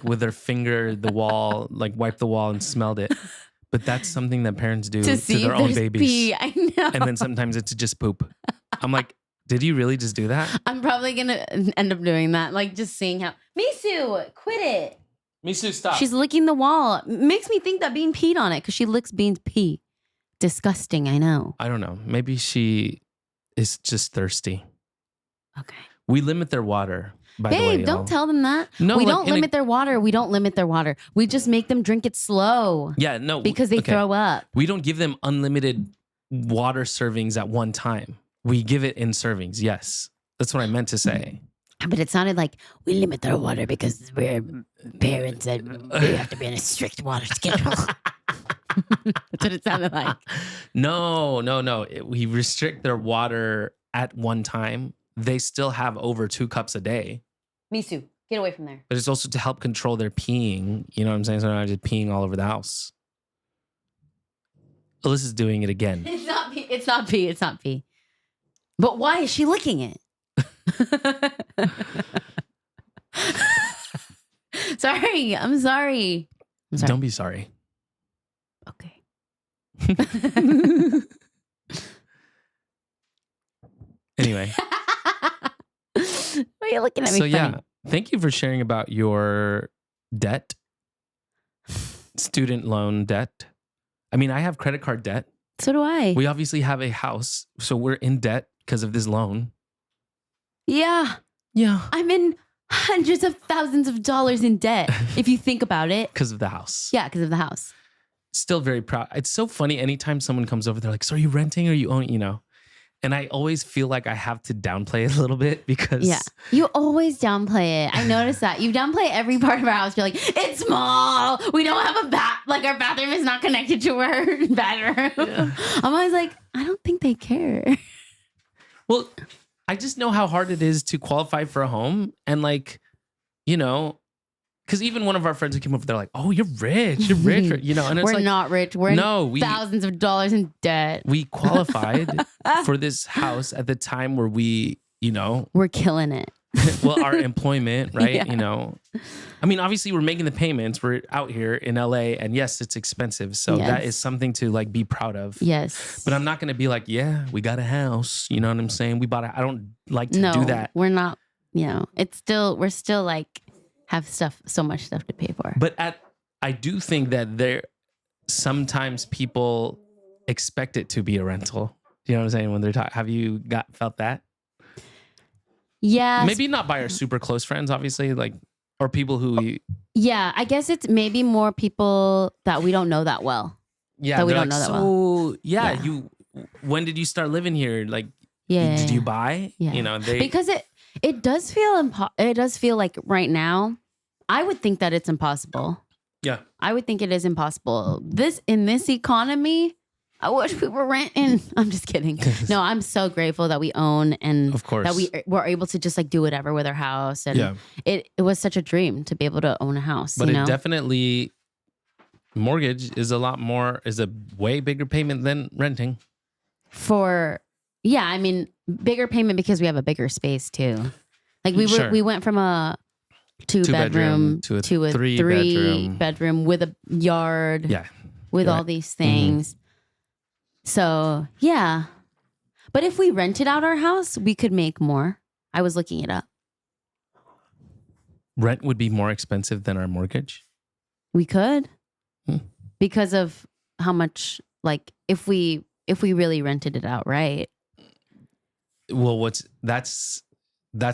with her finger, the wall, like wiped the wall and smelled it. But that's something that parents do to their own babies. Pee. I know. And then sometimes it's just poop. I'm like, did you really just do that? I'm probably going to end up doing that. Like just seeing how, Misu, quit it. Misu, stop. She's licking the wall. Makes me think that Bean peed on it because she licks Bean's pee. Disgusting, I know. I don't know. Maybe she is just thirsty. Okay. We limit their water, by the way. Babe, don't tell them that. No, we like don't limit their water. We don't limit their water. We just make them drink it slow. Yeah, no. Because they throw up. We don't give them unlimited water servings at one time. We give it in servings. Yes. That's what I meant to say. But it sounded like we limit their water because we're parents and we have to be on a strict water schedule. That's what it sounded like. No. We restrict their water at one time. They still have over 2 cups a day. Misu, get away from there. But it's also to help control their peeing. You know what I'm saying? So they're not just peeing all over the house. Alyssa's doing it again. It's not pee. It's not pee. It's not pee. But why is she licking it? Sorry. I'm sorry. Don't be sorry. Okay. Anyway. Why are you looking at me? So yeah, thank you for sharing about your debt, student loan debt. I mean, I have credit card debt. So do I. We obviously have a house, so we're in debt because of this loan. Yeah. I'm in hundreds of thousands of dollars in debt, if you think about it. Because of the house. Yeah, because of the house. Still very proud. It's so funny. Anytime someone comes over, they're like, so are you renting or you own, you know? And I always feel like I have to downplay it a little bit because... Yeah. You always downplay it. I noticed that. You downplay every part of our house. You're like, it's small. We don't have a bath. Like, our bathroom is not connected to our bedroom. Yeah. I'm always like, I don't think they care. Well, I just know how hard it is to qualify for a home. And like, you know... Because even one of our friends who came over, they're like, "Oh, you're rich, you know." And it's we're not rich. We're thousands of dollars in debt. We qualified for this house at the time where we, you know, we're killing it. Well, our employment, right? Yeah. You know, I mean, obviously, we're making the payments. We're out here in LA, and yes, it's expensive. So that is something to like be proud of. Yes. But I'm not going to be like, "Yeah, we got a house." You know what I'm saying? We bought a. I don't like to do that. We're not. You know, we're still like. Have so much stuff to pay for. But I do think that sometimes people expect it to be a rental. You know what I'm saying? When they're talking, have you felt that? Yeah. Maybe not by our super close friends, obviously, like, or people who. Yeah, I guess it's maybe more people that we don't know that well. Yeah, that we don't know that well. Yeah, when did you start living here? Like, did you buy? Yeah. You know, because it does feel it does feel like right now, I would think that it's impossible. Yeah. I would think it is impossible. In this economy, I wish we were renting. I'm just kidding. No, I'm so grateful that we own and of course. that we were able to just like do whatever with our house. And it was such a dream to be able to own a house. But it definitely, mortgage is a way bigger payment than renting. I mean, bigger payment because we have a bigger space too. Like we went from a two bedroom to a three bedroom with a yard. Yeah. With all these things. Mm-hmm. So yeah. But if we rented out our house, we could make more. I was looking it up. Rent would be more expensive than our mortgage? We could. Because of how much, like, if we really rented it out, right? Well, that's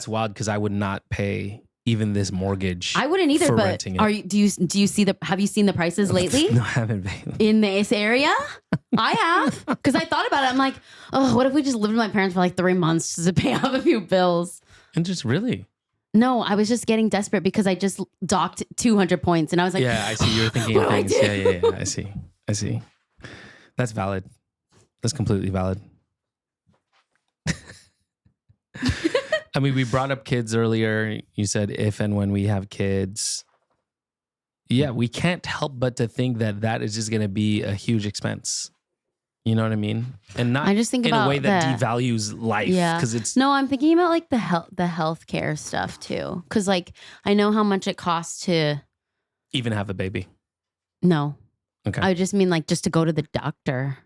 wild because I would not pay even this mortgage. I wouldn't either. But do you see have you seen the prices lately? No, I haven't been. In this area, I have because I thought about it. I'm like, oh, what if we just lived with my parents for like 3 months to pay off a few bills? And just really. No, I was just getting desperate because I just docked 200 points, and I was like, yeah, I see. You were thinking of things. Yeah. I see. That's valid. That's completely valid. I mean, we brought up kids earlier. You said if and when we have kids. Yeah, we can't help but to think that is just going to be a huge expense. You know what I mean? And not I just think in about a way that devalues life. Yeah. Because it's... No, I'm thinking about like the healthcare stuff too. Because like I know how much it costs to... even have a baby. No. Okay. I just mean like just to go to the doctor.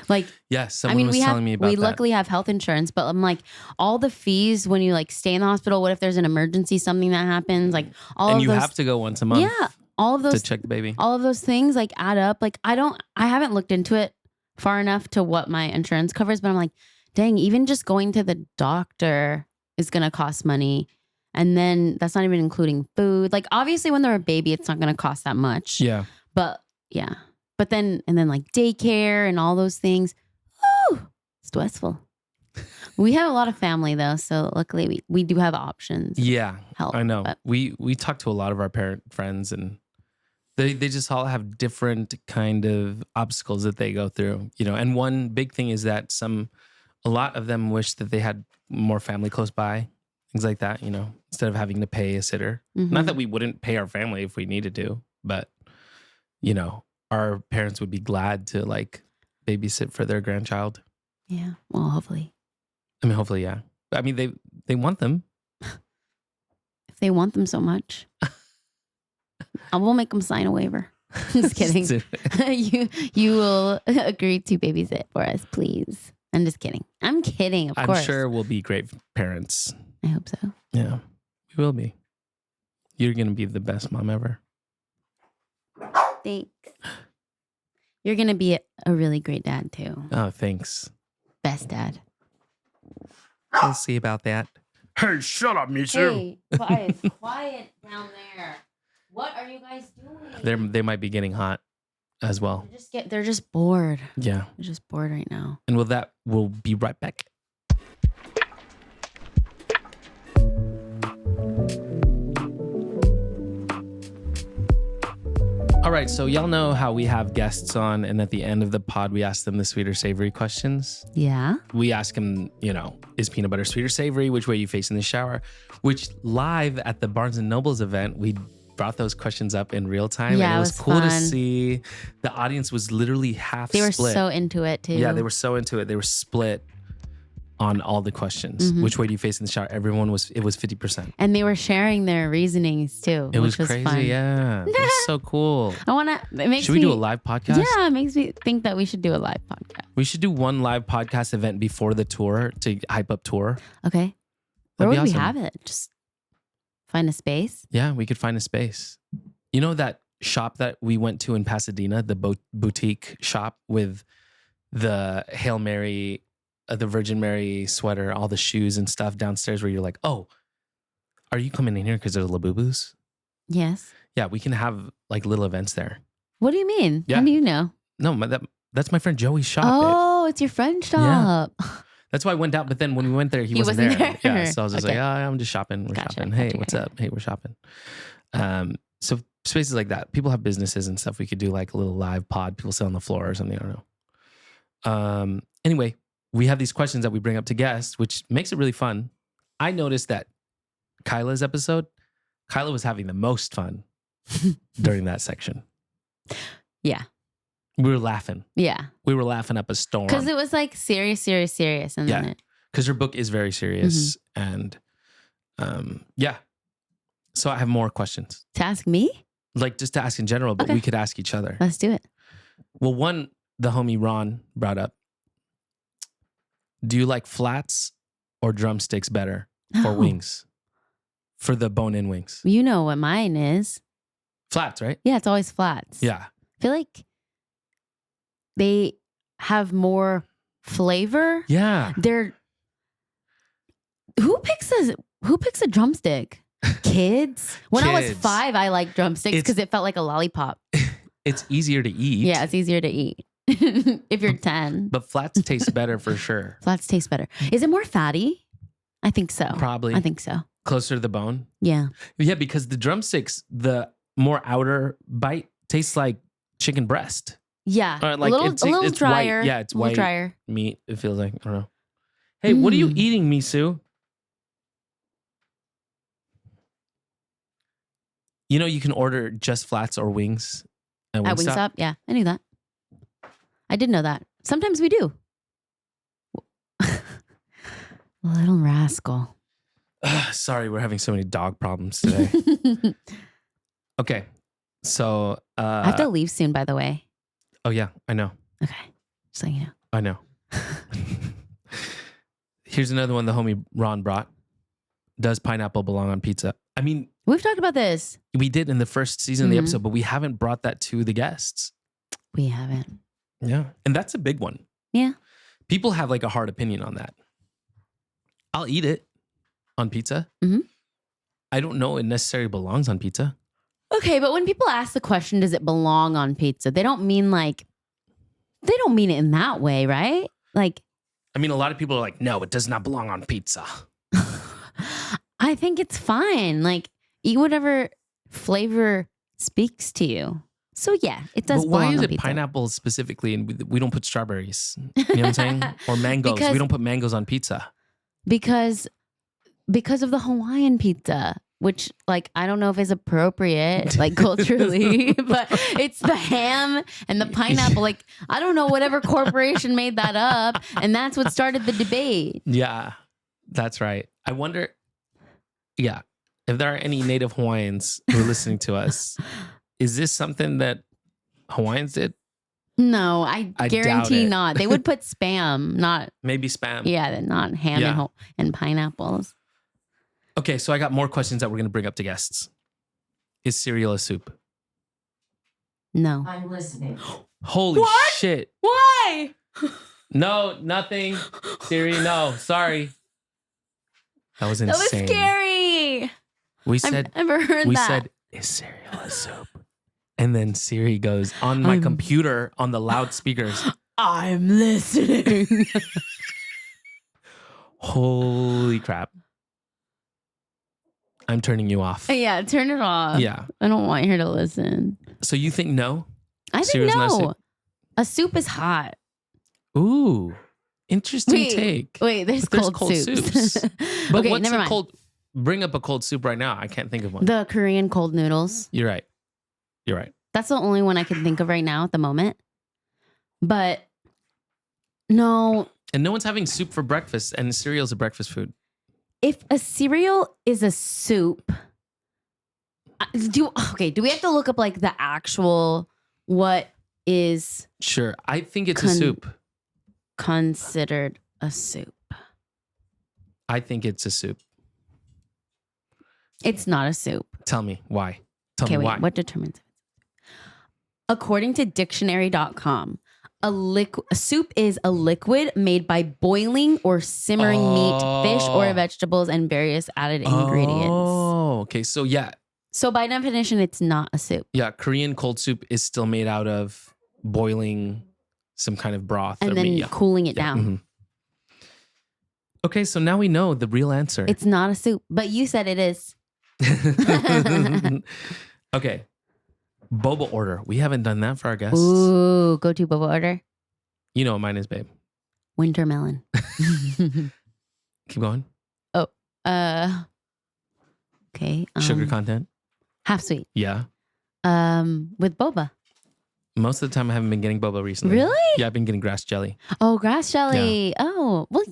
Like, Yeah, someone was telling me about we that. luckily have health insurance, but I'm like, all the fees when you like stay in the hospital, what if there's an emergency, something that happens? Like all And of you those, have to go once a month. yeah, all of to those, check the baby. all of those things like add up. Like I haven't looked into it far enough to what my insurance covers, but I'm like, dang, even just going to the doctor is going to cost money. And then that's not even including food. Like obviously when they're a baby, it's not going to cost that much. Yeah. But yeah. But then, and then like daycare and all those things. Woo, stressful. We have a lot of family though. So luckily we do have options. Yeah. Help. I know. But We talk to a lot of our parent friends, and they just all have different kind of obstacles that they go through, you know. And one big thing is that a lot of them wish that they had more family close by, things like that, you know, instead of having to pay a sitter. Not that we wouldn't pay our family if we needed to, but you know, our parents would be glad to like babysit for their grandchild. yeah. Well, hopefully. I mean, hopefully, yeah. I mean, they want them. If they want them so much, I will make them sign a waiver. Just kidding. you will agree to babysit for us, please. I'm just kidding. I'm kidding, of course. I'm sure we'll be great parents. I hope so. Yeah, we will be. You're going to be the best mom ever. Thanks. You're going to be a really great dad, too. Oh, thanks. Best dad. We'll see about that. Hey, shut up, Misu. Hey, quiet down there. What are you guys doing? They might be getting hot as well. They're just bored. Yeah. They're just bored right now. And with that, we'll be right back. All right, so y'all know how we have guests on, and at the end of the pod, we ask them the sweet or savory questions. Yeah. We ask them, you know, is peanut butter sweet or savory? Which way you face in the shower? Which live at the Barnes & Noble's event, we brought those questions up in real time. Yeah, and it was cool to fun. see. The audience was literally half They were split. so into it, too. Yeah, they were so into it. They were split on all the questions. Which way do you face in the shower? It was 50%. And they were sharing their reasonings, too. It was which crazy. Fun. Yeah. It was so cool. Should we do a live podcast? Yeah, it makes me think that we should do a live podcast. We should do one live podcast event before the tour to hype up tour. Okay. Where That'd would be we awesome. have it? Just find a space? Yeah, we could find a space. You know that shop that we went to in Pasadena, the boutique shop with the Hail Mary, the Virgin Mary sweater, all the shoes and stuff downstairs where you're like, oh, are you coming in here because there's Labubus? Yes. Yeah, we can have like little events there. What do you mean? Yeah. How do you know? No, that's my friend Joey's shop. Oh, it's your friend's shop. That's why I went out. But then when we went there, he wasn't there. Yeah, so I was just like, I'm just shopping. We're shopping. Hey, what's up? Hey, we're shopping. So spaces like that. People have businesses and stuff. We could do like a little live pod. People sit on the floor or something. I don't know. Anyway, we have these questions that we bring up to guests, which makes it really fun. I noticed that Kaila's episode, Kaila was having the most fun during that section. Yeah. We were laughing. Yeah. We were laughing up a storm. Because it was like serious. And Yeah. then Because her book is very serious. And yeah. So I have more questions. to ask me? Like just to ask in general, but Okay. we could ask each other. Let's do it. Well, one, the homie Ron brought up. Do you like flats or drumsticks better for Oh. wings? For the bone-in wings. You know what mine is. Flats, right? Yeah, it's always flats. Yeah. I feel like they have more flavor. Yeah. Who picks a drumstick? Kids. When I was Kids. 5, I liked drumsticks It's- because it felt like a lollipop. It's easier to eat. Yeah, it's easier to eat if you're 10. But flats taste better for sure. Flats taste better. Is it more fatty? I think so. Probably. I think so. Closer to the bone. Yeah. Yeah, because the drumsticks, the more outer bite tastes like chicken breast. Yeah. Or like a little it's drier. White. Yeah, it's a little white drier. meat. It feels like, I don't know. Hey, what are you eating, Misu? You know, you can order just flats or wings at At Wingstop. Wingstop? Yeah, I knew that. I did know that. Sometimes we do. Little rascal. Sorry, we're having so many dog problems today. Okay, so I have to leave soon, by the way. oh yeah, I know. Okay. Just so you know. I know. Here's another one the homie Ron brought. Does pineapple belong on pizza? I mean, We've talked about this. we did in the first season of the episode, but we haven't brought that to the guests. We haven't. Yeah. And that's a big one. Yeah. People have like a hard opinion on that. I'll eat it on pizza. Mhm. I don't know it necessarily belongs on pizza. Okay, but when people ask the question, does it belong on pizza? They don't mean it in that way, right? Like, I mean, a lot of people are like, no, it does not belong on pizza. I think it's fine. Like, eat whatever flavor speaks to you. So yeah, it does But why belong is on it pizza. pineapple specifically and we don't put strawberries? You know what I'm saying? Or mangoes. Because- we don't put mangoes on pizza. Because of the Hawaiian pizza, which like I don't know if is appropriate like culturally, but it's the ham and the pineapple. Like I don't know, whatever corporation made that up, and that's what started the debate. Yeah, that's right. I wonder, if there are any native Hawaiians who are listening to us, is this something that Hawaiians did? No, I I doubt guarantee it. not. They would put Spam, not Maybe Spam. not ham Yeah. and pineapples. Okay, so I got more questions that we're going to bring up to guests. Is cereal a soup? No. I'm listening. Holy What? shit. Why? No, nothing. Siri, no. Sorry. That was That was insane. scary. We I've said, never heard that. said, is cereal a soup? And then Siri goes on my I'm- computer on the loudspeakers. I'm listening. Holy crap. I'm turning you off. Yeah, turn it off. Yeah. I don't want her to listen. So you think no? I think Cereal's not a no. soup? A soup is hot. Ooh. Interesting take. Wait, there's But there's cold, cold soups. soups. But okay, what's never a mind. cold? Bring up a cold soup right now. I can't think of one. The Korean cold noodles. You're right. You're right. That's the only one I can think of right now at the moment. But no, And no one's having soup for breakfast, and cereal's a breakfast food. if a cereal is a soup, do we have to look up like the actual what is Sure. I think it's a soup. considered a soup? I think it's a soup. It's not a soup. Tell me why. Tell Okay, me wait. why. What determines it? According to dictionary.com, a soup is a liquid made by boiling or simmering meat, fish, or Oh. vegetables, and various added ingredients. Oh, okay. So yeah, So by definition, it's not a soup. Korean cold soup is still made out of boiling some kind of broth or And then meat. Yeah. cooling it Yeah, down. mhm. Okay, so now we know the real answer. It's not a soup, but you said it is. Okay. Boba order. We haven't done that for our guests. Ooh, go to boba order. You know what mine is, babe. Winter melon. Keep going. Okay. Sugar content. half sweet. Yeah. With boba. Most of the time I haven't been getting boba recently. Really? Yeah, I've been getting grass jelly. Oh, grass jelly. Oh, well,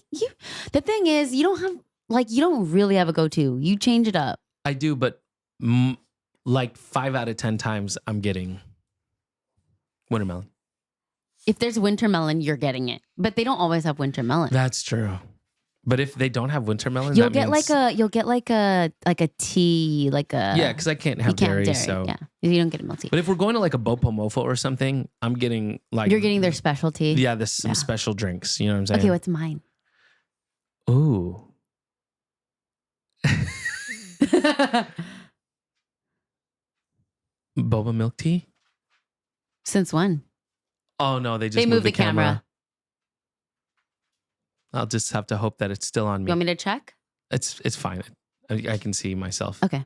the thing is, you don't really have a go-to. You change it up. I do, but like 5 out of 10 times I'm getting watermelon. If there's winter melon, you're getting it. But they don't always have winter melon. That's true. But if they don't have winter melon, You'll that get means, like a tea, like a yeah, because I can't have you can't dairy, dairy. so. Yeah, you don't get a milk tea. But if we're going to like a Bopo Mofo or something, I'm getting like You're getting their specialty. yeah, there's some Yeah. special drinks. You know what I'm saying? Okay, what's mine? Ooh, boba milk tea. Since when? Oh no, they just They moved the camera. I'll just have to hope that it's still on You me. want me to check? It's fine. I can see myself. Okay.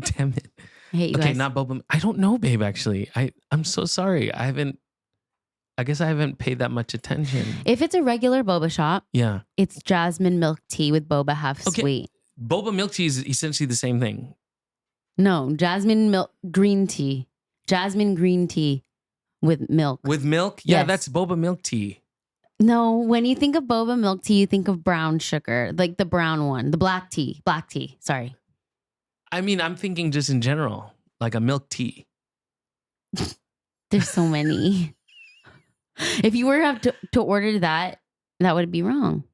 Damn it. I hate you Okay, guys. not boba. I don't know, babe. Actually, I'm so sorry. I guess I haven't paid that much attention. If it's a regular boba shop, Yeah, it's jasmine milk tea with boba half Okay. sweet. boba milk tea is essentially the same thing. No, jasmine milk green tea. Jasmine green tea with milk. With milk? Yeah, Yes. that's boba milk tea. No, when you think of boba milk tea, you think of brown sugar, like the brown one, the black tea. Black tea. Sorry. I mean, I'm thinking just in general, like a milk tea. There's so many. If you were to have to order that, that would be wrong.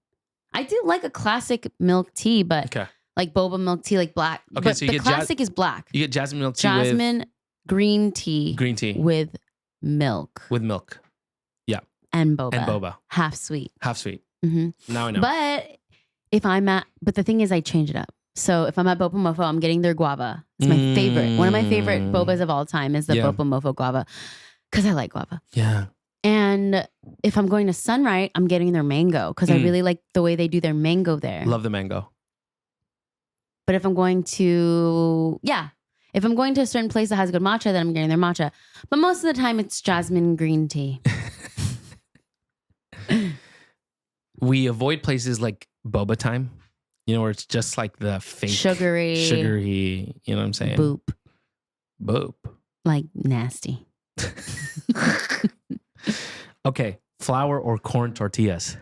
I do like a classic milk tea, but Okay. like boba milk tea, like black. Okay, But so you the get classic is black. You get jasmine milk tea Jasmine green tea with green tea with milk with milk. Yeah. and boba. And boba. Half sweet. Half sweet. Mhm. Now I know. But the thing is, I change it up. So if I'm at Boba Mofo, I'm getting their guava. It's my favorite. One of my favorite bobas of all time is the Boba Mofo guava because I like guava. Yeah. And if I'm going to Sunright, I'm getting their mango because I really like the way they do their mango there. Love the mango. But if I'm going to a certain place that has good matcha, then I'm getting their matcha. But most of the time, it's jasmine green tea. We avoid places like Boba Time, where it's just like the fake sugary, you know what I'm saying? Boop. Like nasty. Okay, flour or corn tortillas?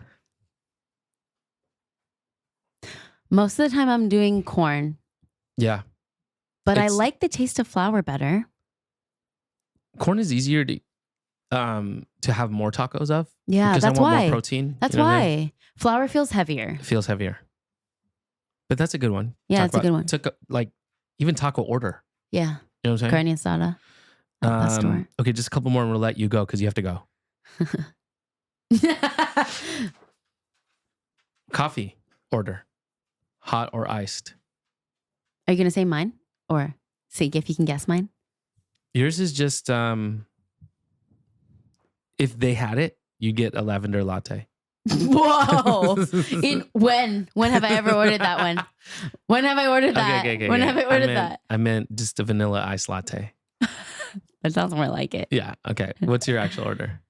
Most of the time I'm doing corn. Yeah. But I like the taste of flour better. Corn is easier to have more tacos of. Yeah, because that's I want why. more protein. That's why. Flour feels heavier. It feels heavier. But that's a good one. Yeah, it's a good one. Like even taco order. Yeah. You know what I'm saying? Carne asada. At the store. Okay, just a couple more and we'll let you go because you have to go. Coffee order. Hot or iced? Are you going to say mine? Or see if you can guess mine? Yours is just, if they had it, you get a lavender latte. Whoa. When have I ever ordered that one? When have I ordered that? Okay, when have I ordered that? I meant just a vanilla iced latte. That sounds more like it. Yeah. Okay. What's your actual order?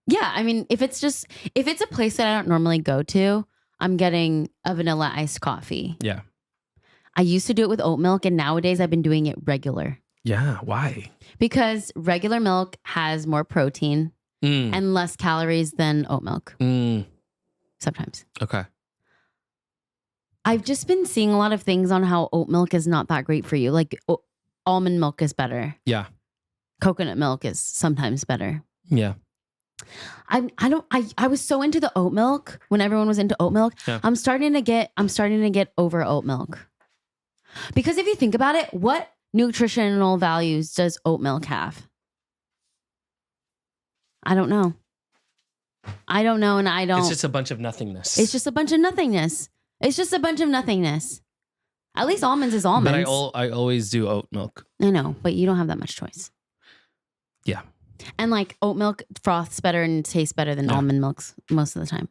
Yeah. I mean, if it's a place that I don't normally go to, I'm getting a vanilla iced coffee. Yeah. I used to do it with oat milk, and nowadays I've been doing it regular. Yeah. Why? Because regular milk has more protein and less calories than oat milk. Sometimes. Okay. I've just been seeing a lot of things on how oat milk is not that great for you. Like almond milk is better. Yeah. Coconut milk is sometimes better. Yeah. I was so into the oat milk when everyone was into oat milk. Yeah. I'm starting to get over oat milk. Because if you think about it, what nutritional values does oat milk have? I don't know. And I don't. It's just a bunch of nothingness. It's just a bunch of nothingness. At least almonds is almonds. But I always do oat milk. I know, but you don't have that much choice. Yeah. And like oat milk froths better and tastes better than almond milks most of the time.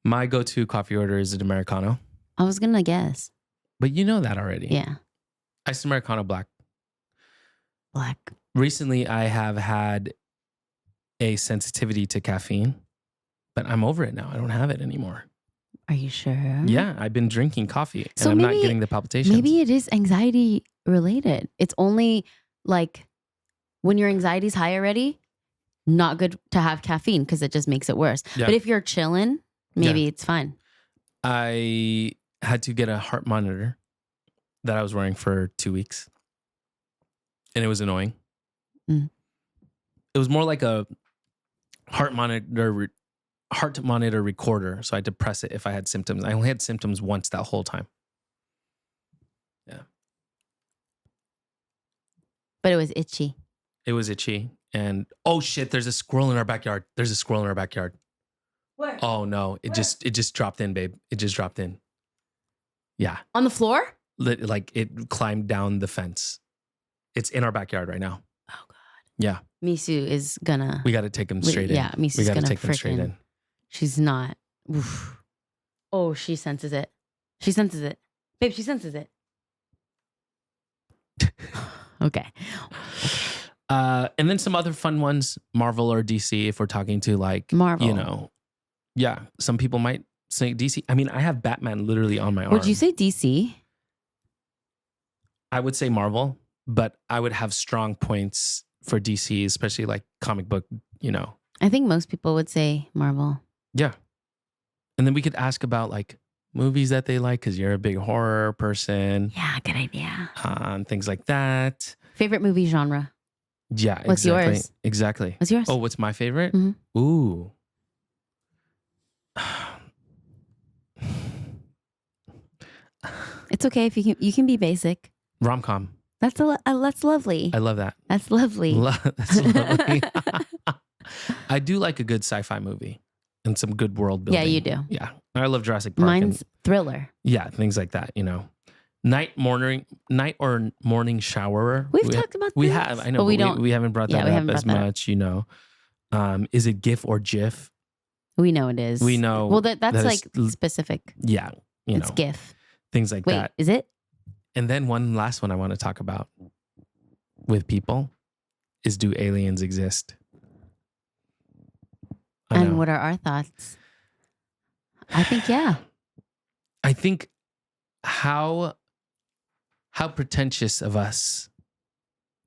My go-to coffee order is an Americano. I was going to guess. But you know that already. Yeah. Iced Americano black. Black. Recently, I have had a sensitivity to caffeine, but I'm over it now. I don't have it anymore. Are you sure? Yeah, I've been drinking coffee and So I'm not maybe- getting the palpitations. Maybe it is anxiety related. It's only like when your anxiety's high already, not good to have caffeine because it just makes it worse. Yeah. But if you're chilling, maybe it's fine. I had to get a heart monitor that I was wearing for 2 weeks. And it was annoying. Mm. It was more like a heart monitor recorder. So I had to press it if I had symptoms. I only had symptoms once that whole time. Yeah. But it was itchy. It was itchy. And oh shit, there's a squirrel in our backyard. Where? Oh no, it just dropped in, babe. It just dropped in. Yeah. On the floor? Like it climbed down the fence. It's in our backyard right now. Oh God. Yeah. Misu is gonna. We got to take him straight in. Yeah, Misu's we got to gonna take them straight frickin'. in. She's not. Oof. Oh, she senses it. Babe, she senses it. Okay. And then some other fun ones, Marvel or DC, if we're talking to like, Marvel. Yeah, some people might say DC. I mean, I have Batman literally on my arm. Would you say DC? I would say Marvel, but I would have strong points for DC, especially like comic book, I think most people would say Marvel. Yeah. And then we could ask about like movies that they like because you're a big horror person. Yeah, good idea. And things like that. Favorite movie genre? Yeah, What's exactly. yours? Exactly. What's yours? Oh, what's my favorite? Mhm. Ooh. It's okay if you can be basic. Rom-com. That's lovely. I love that. That's lovely. That's lovely. I do like a good sci-fi movie and some good world building. Yeah, you do. Yeah. I love Jurassic Park. Mine's thriller. Yeah, things like that, Night or morning showerer. We've talked about We this, have, I know, but we but don't. we haven't brought that up as much, Is it GIF or GIF? We know it is. We know. Well, that's that like is, specific. yeah, It's GIF. things like Wait, that. is it? And then one last one I want to talk about with people is, do aliens exist? And what are our thoughts? I think, yeah. I think how pretentious of us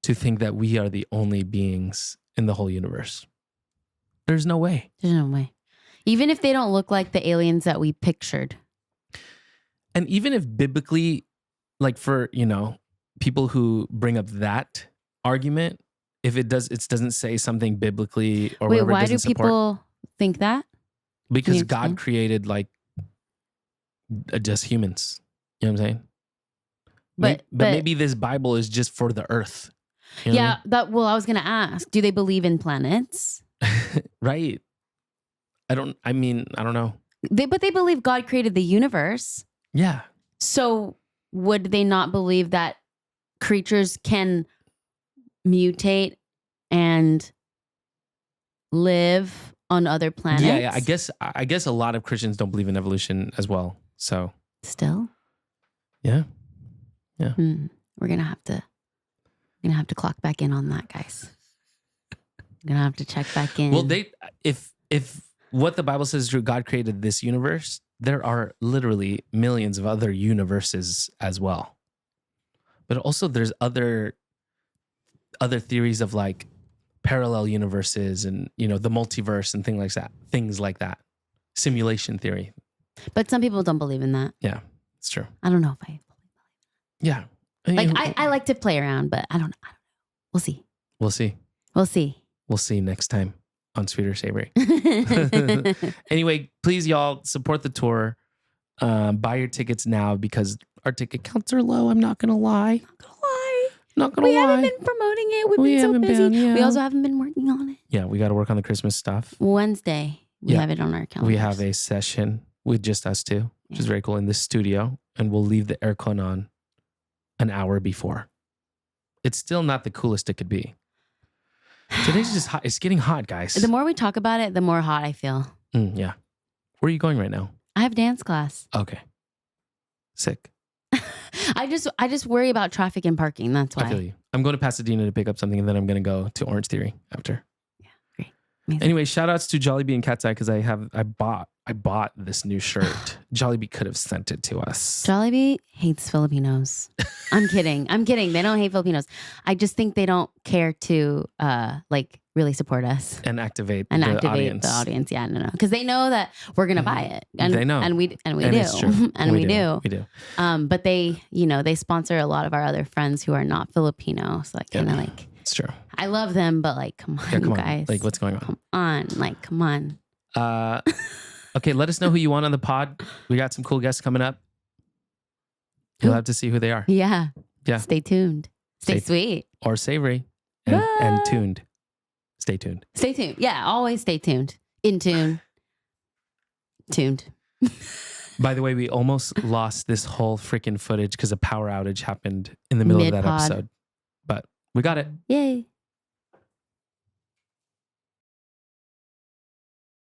to think that we are the only beings in the whole universe. There's no way. There's no way. Even if they don't look like the aliens that we pictured. And even if biblically, like for, people who bring up that argument, if it doesn't say something biblically or wait, whatever, why it do doesn't people support, think that? because God created like just humans. You know what I'm saying? But maybe this Bible is just for the earth. You know Yeah, I was going to ask, do they believe in planets? Right. I don't know. But they believe God created the universe. Yeah. So would they not believe that creatures can mutate and live on other planets? Yeah. I guess a lot of Christians don't believe in evolution as well. So still, yeah. We're gonna have to clock back in on that, guys. We're gonna have to check back in. Well, if what the Bible says is true, God created this universe, there are literally millions of other universes as well. But also there's other theories of like parallel universes and, the multiverse and things like that. Simulation theory. But some people don't believe in that. Yeah, it's true. I don't know if I believe that. Yeah. Like I like to play around, but I don't know. We'll see. We'll see. We'll see Next time on Sweet or Savory. Anyway, please, y'all, support the tour. Buy your tickets now because our ticket counts are low. I'm not going to lie. We haven't been promoting it. We've been so busy. We also haven't been working on it. Yeah, we got to work on the Christmas stuff. Wednesday, we have it on our calendar. We have a session with just us two, which is very cool, in this studio. And we'll leave the aircon on an hour before. It's still not the coolest it could be. Today's just hot. It's getting hot, guys. The more we talk about it, the more hot I feel. Yeah. Where are you going right now? I have dance class. Okay. Sick. I just worry about traffic and parking. That's why. I feel you. I'm going to Pasadena to pick up something, and then I'm going to go to Orange Theory after. Yeah, great. Amazing. Anyway, shout outs to Jollibee and Cat's Eye because I bought this new shirt. Jollibee could have sent it to us. Jollibee hates Filipinos. I'm kidding. They don't hate Filipinos. I just think they don't care to really support us and activate the audience. Yeah, no, because they know that we're gonna buy it, and they know, and we do, it's true. and we do. We do. But they, they sponsor a lot of our other friends who are not Filipino. So kind of like, it's true. I love them, but come on, guys. Like, what's going on? Come on. Okay, let us know who you want on the pod. We got some cool guests coming up. You'll have to see who they are. Yeah. Yeah. Stay tuned. Stay sweet. Or savory. And tuned. Stay tuned. Stay tuned. Yeah, always stay tuned. In tune. Tuned. By the way, we almost lost this whole freaking footage because a power outage happened in the middle of that episode. But we got it. Yay.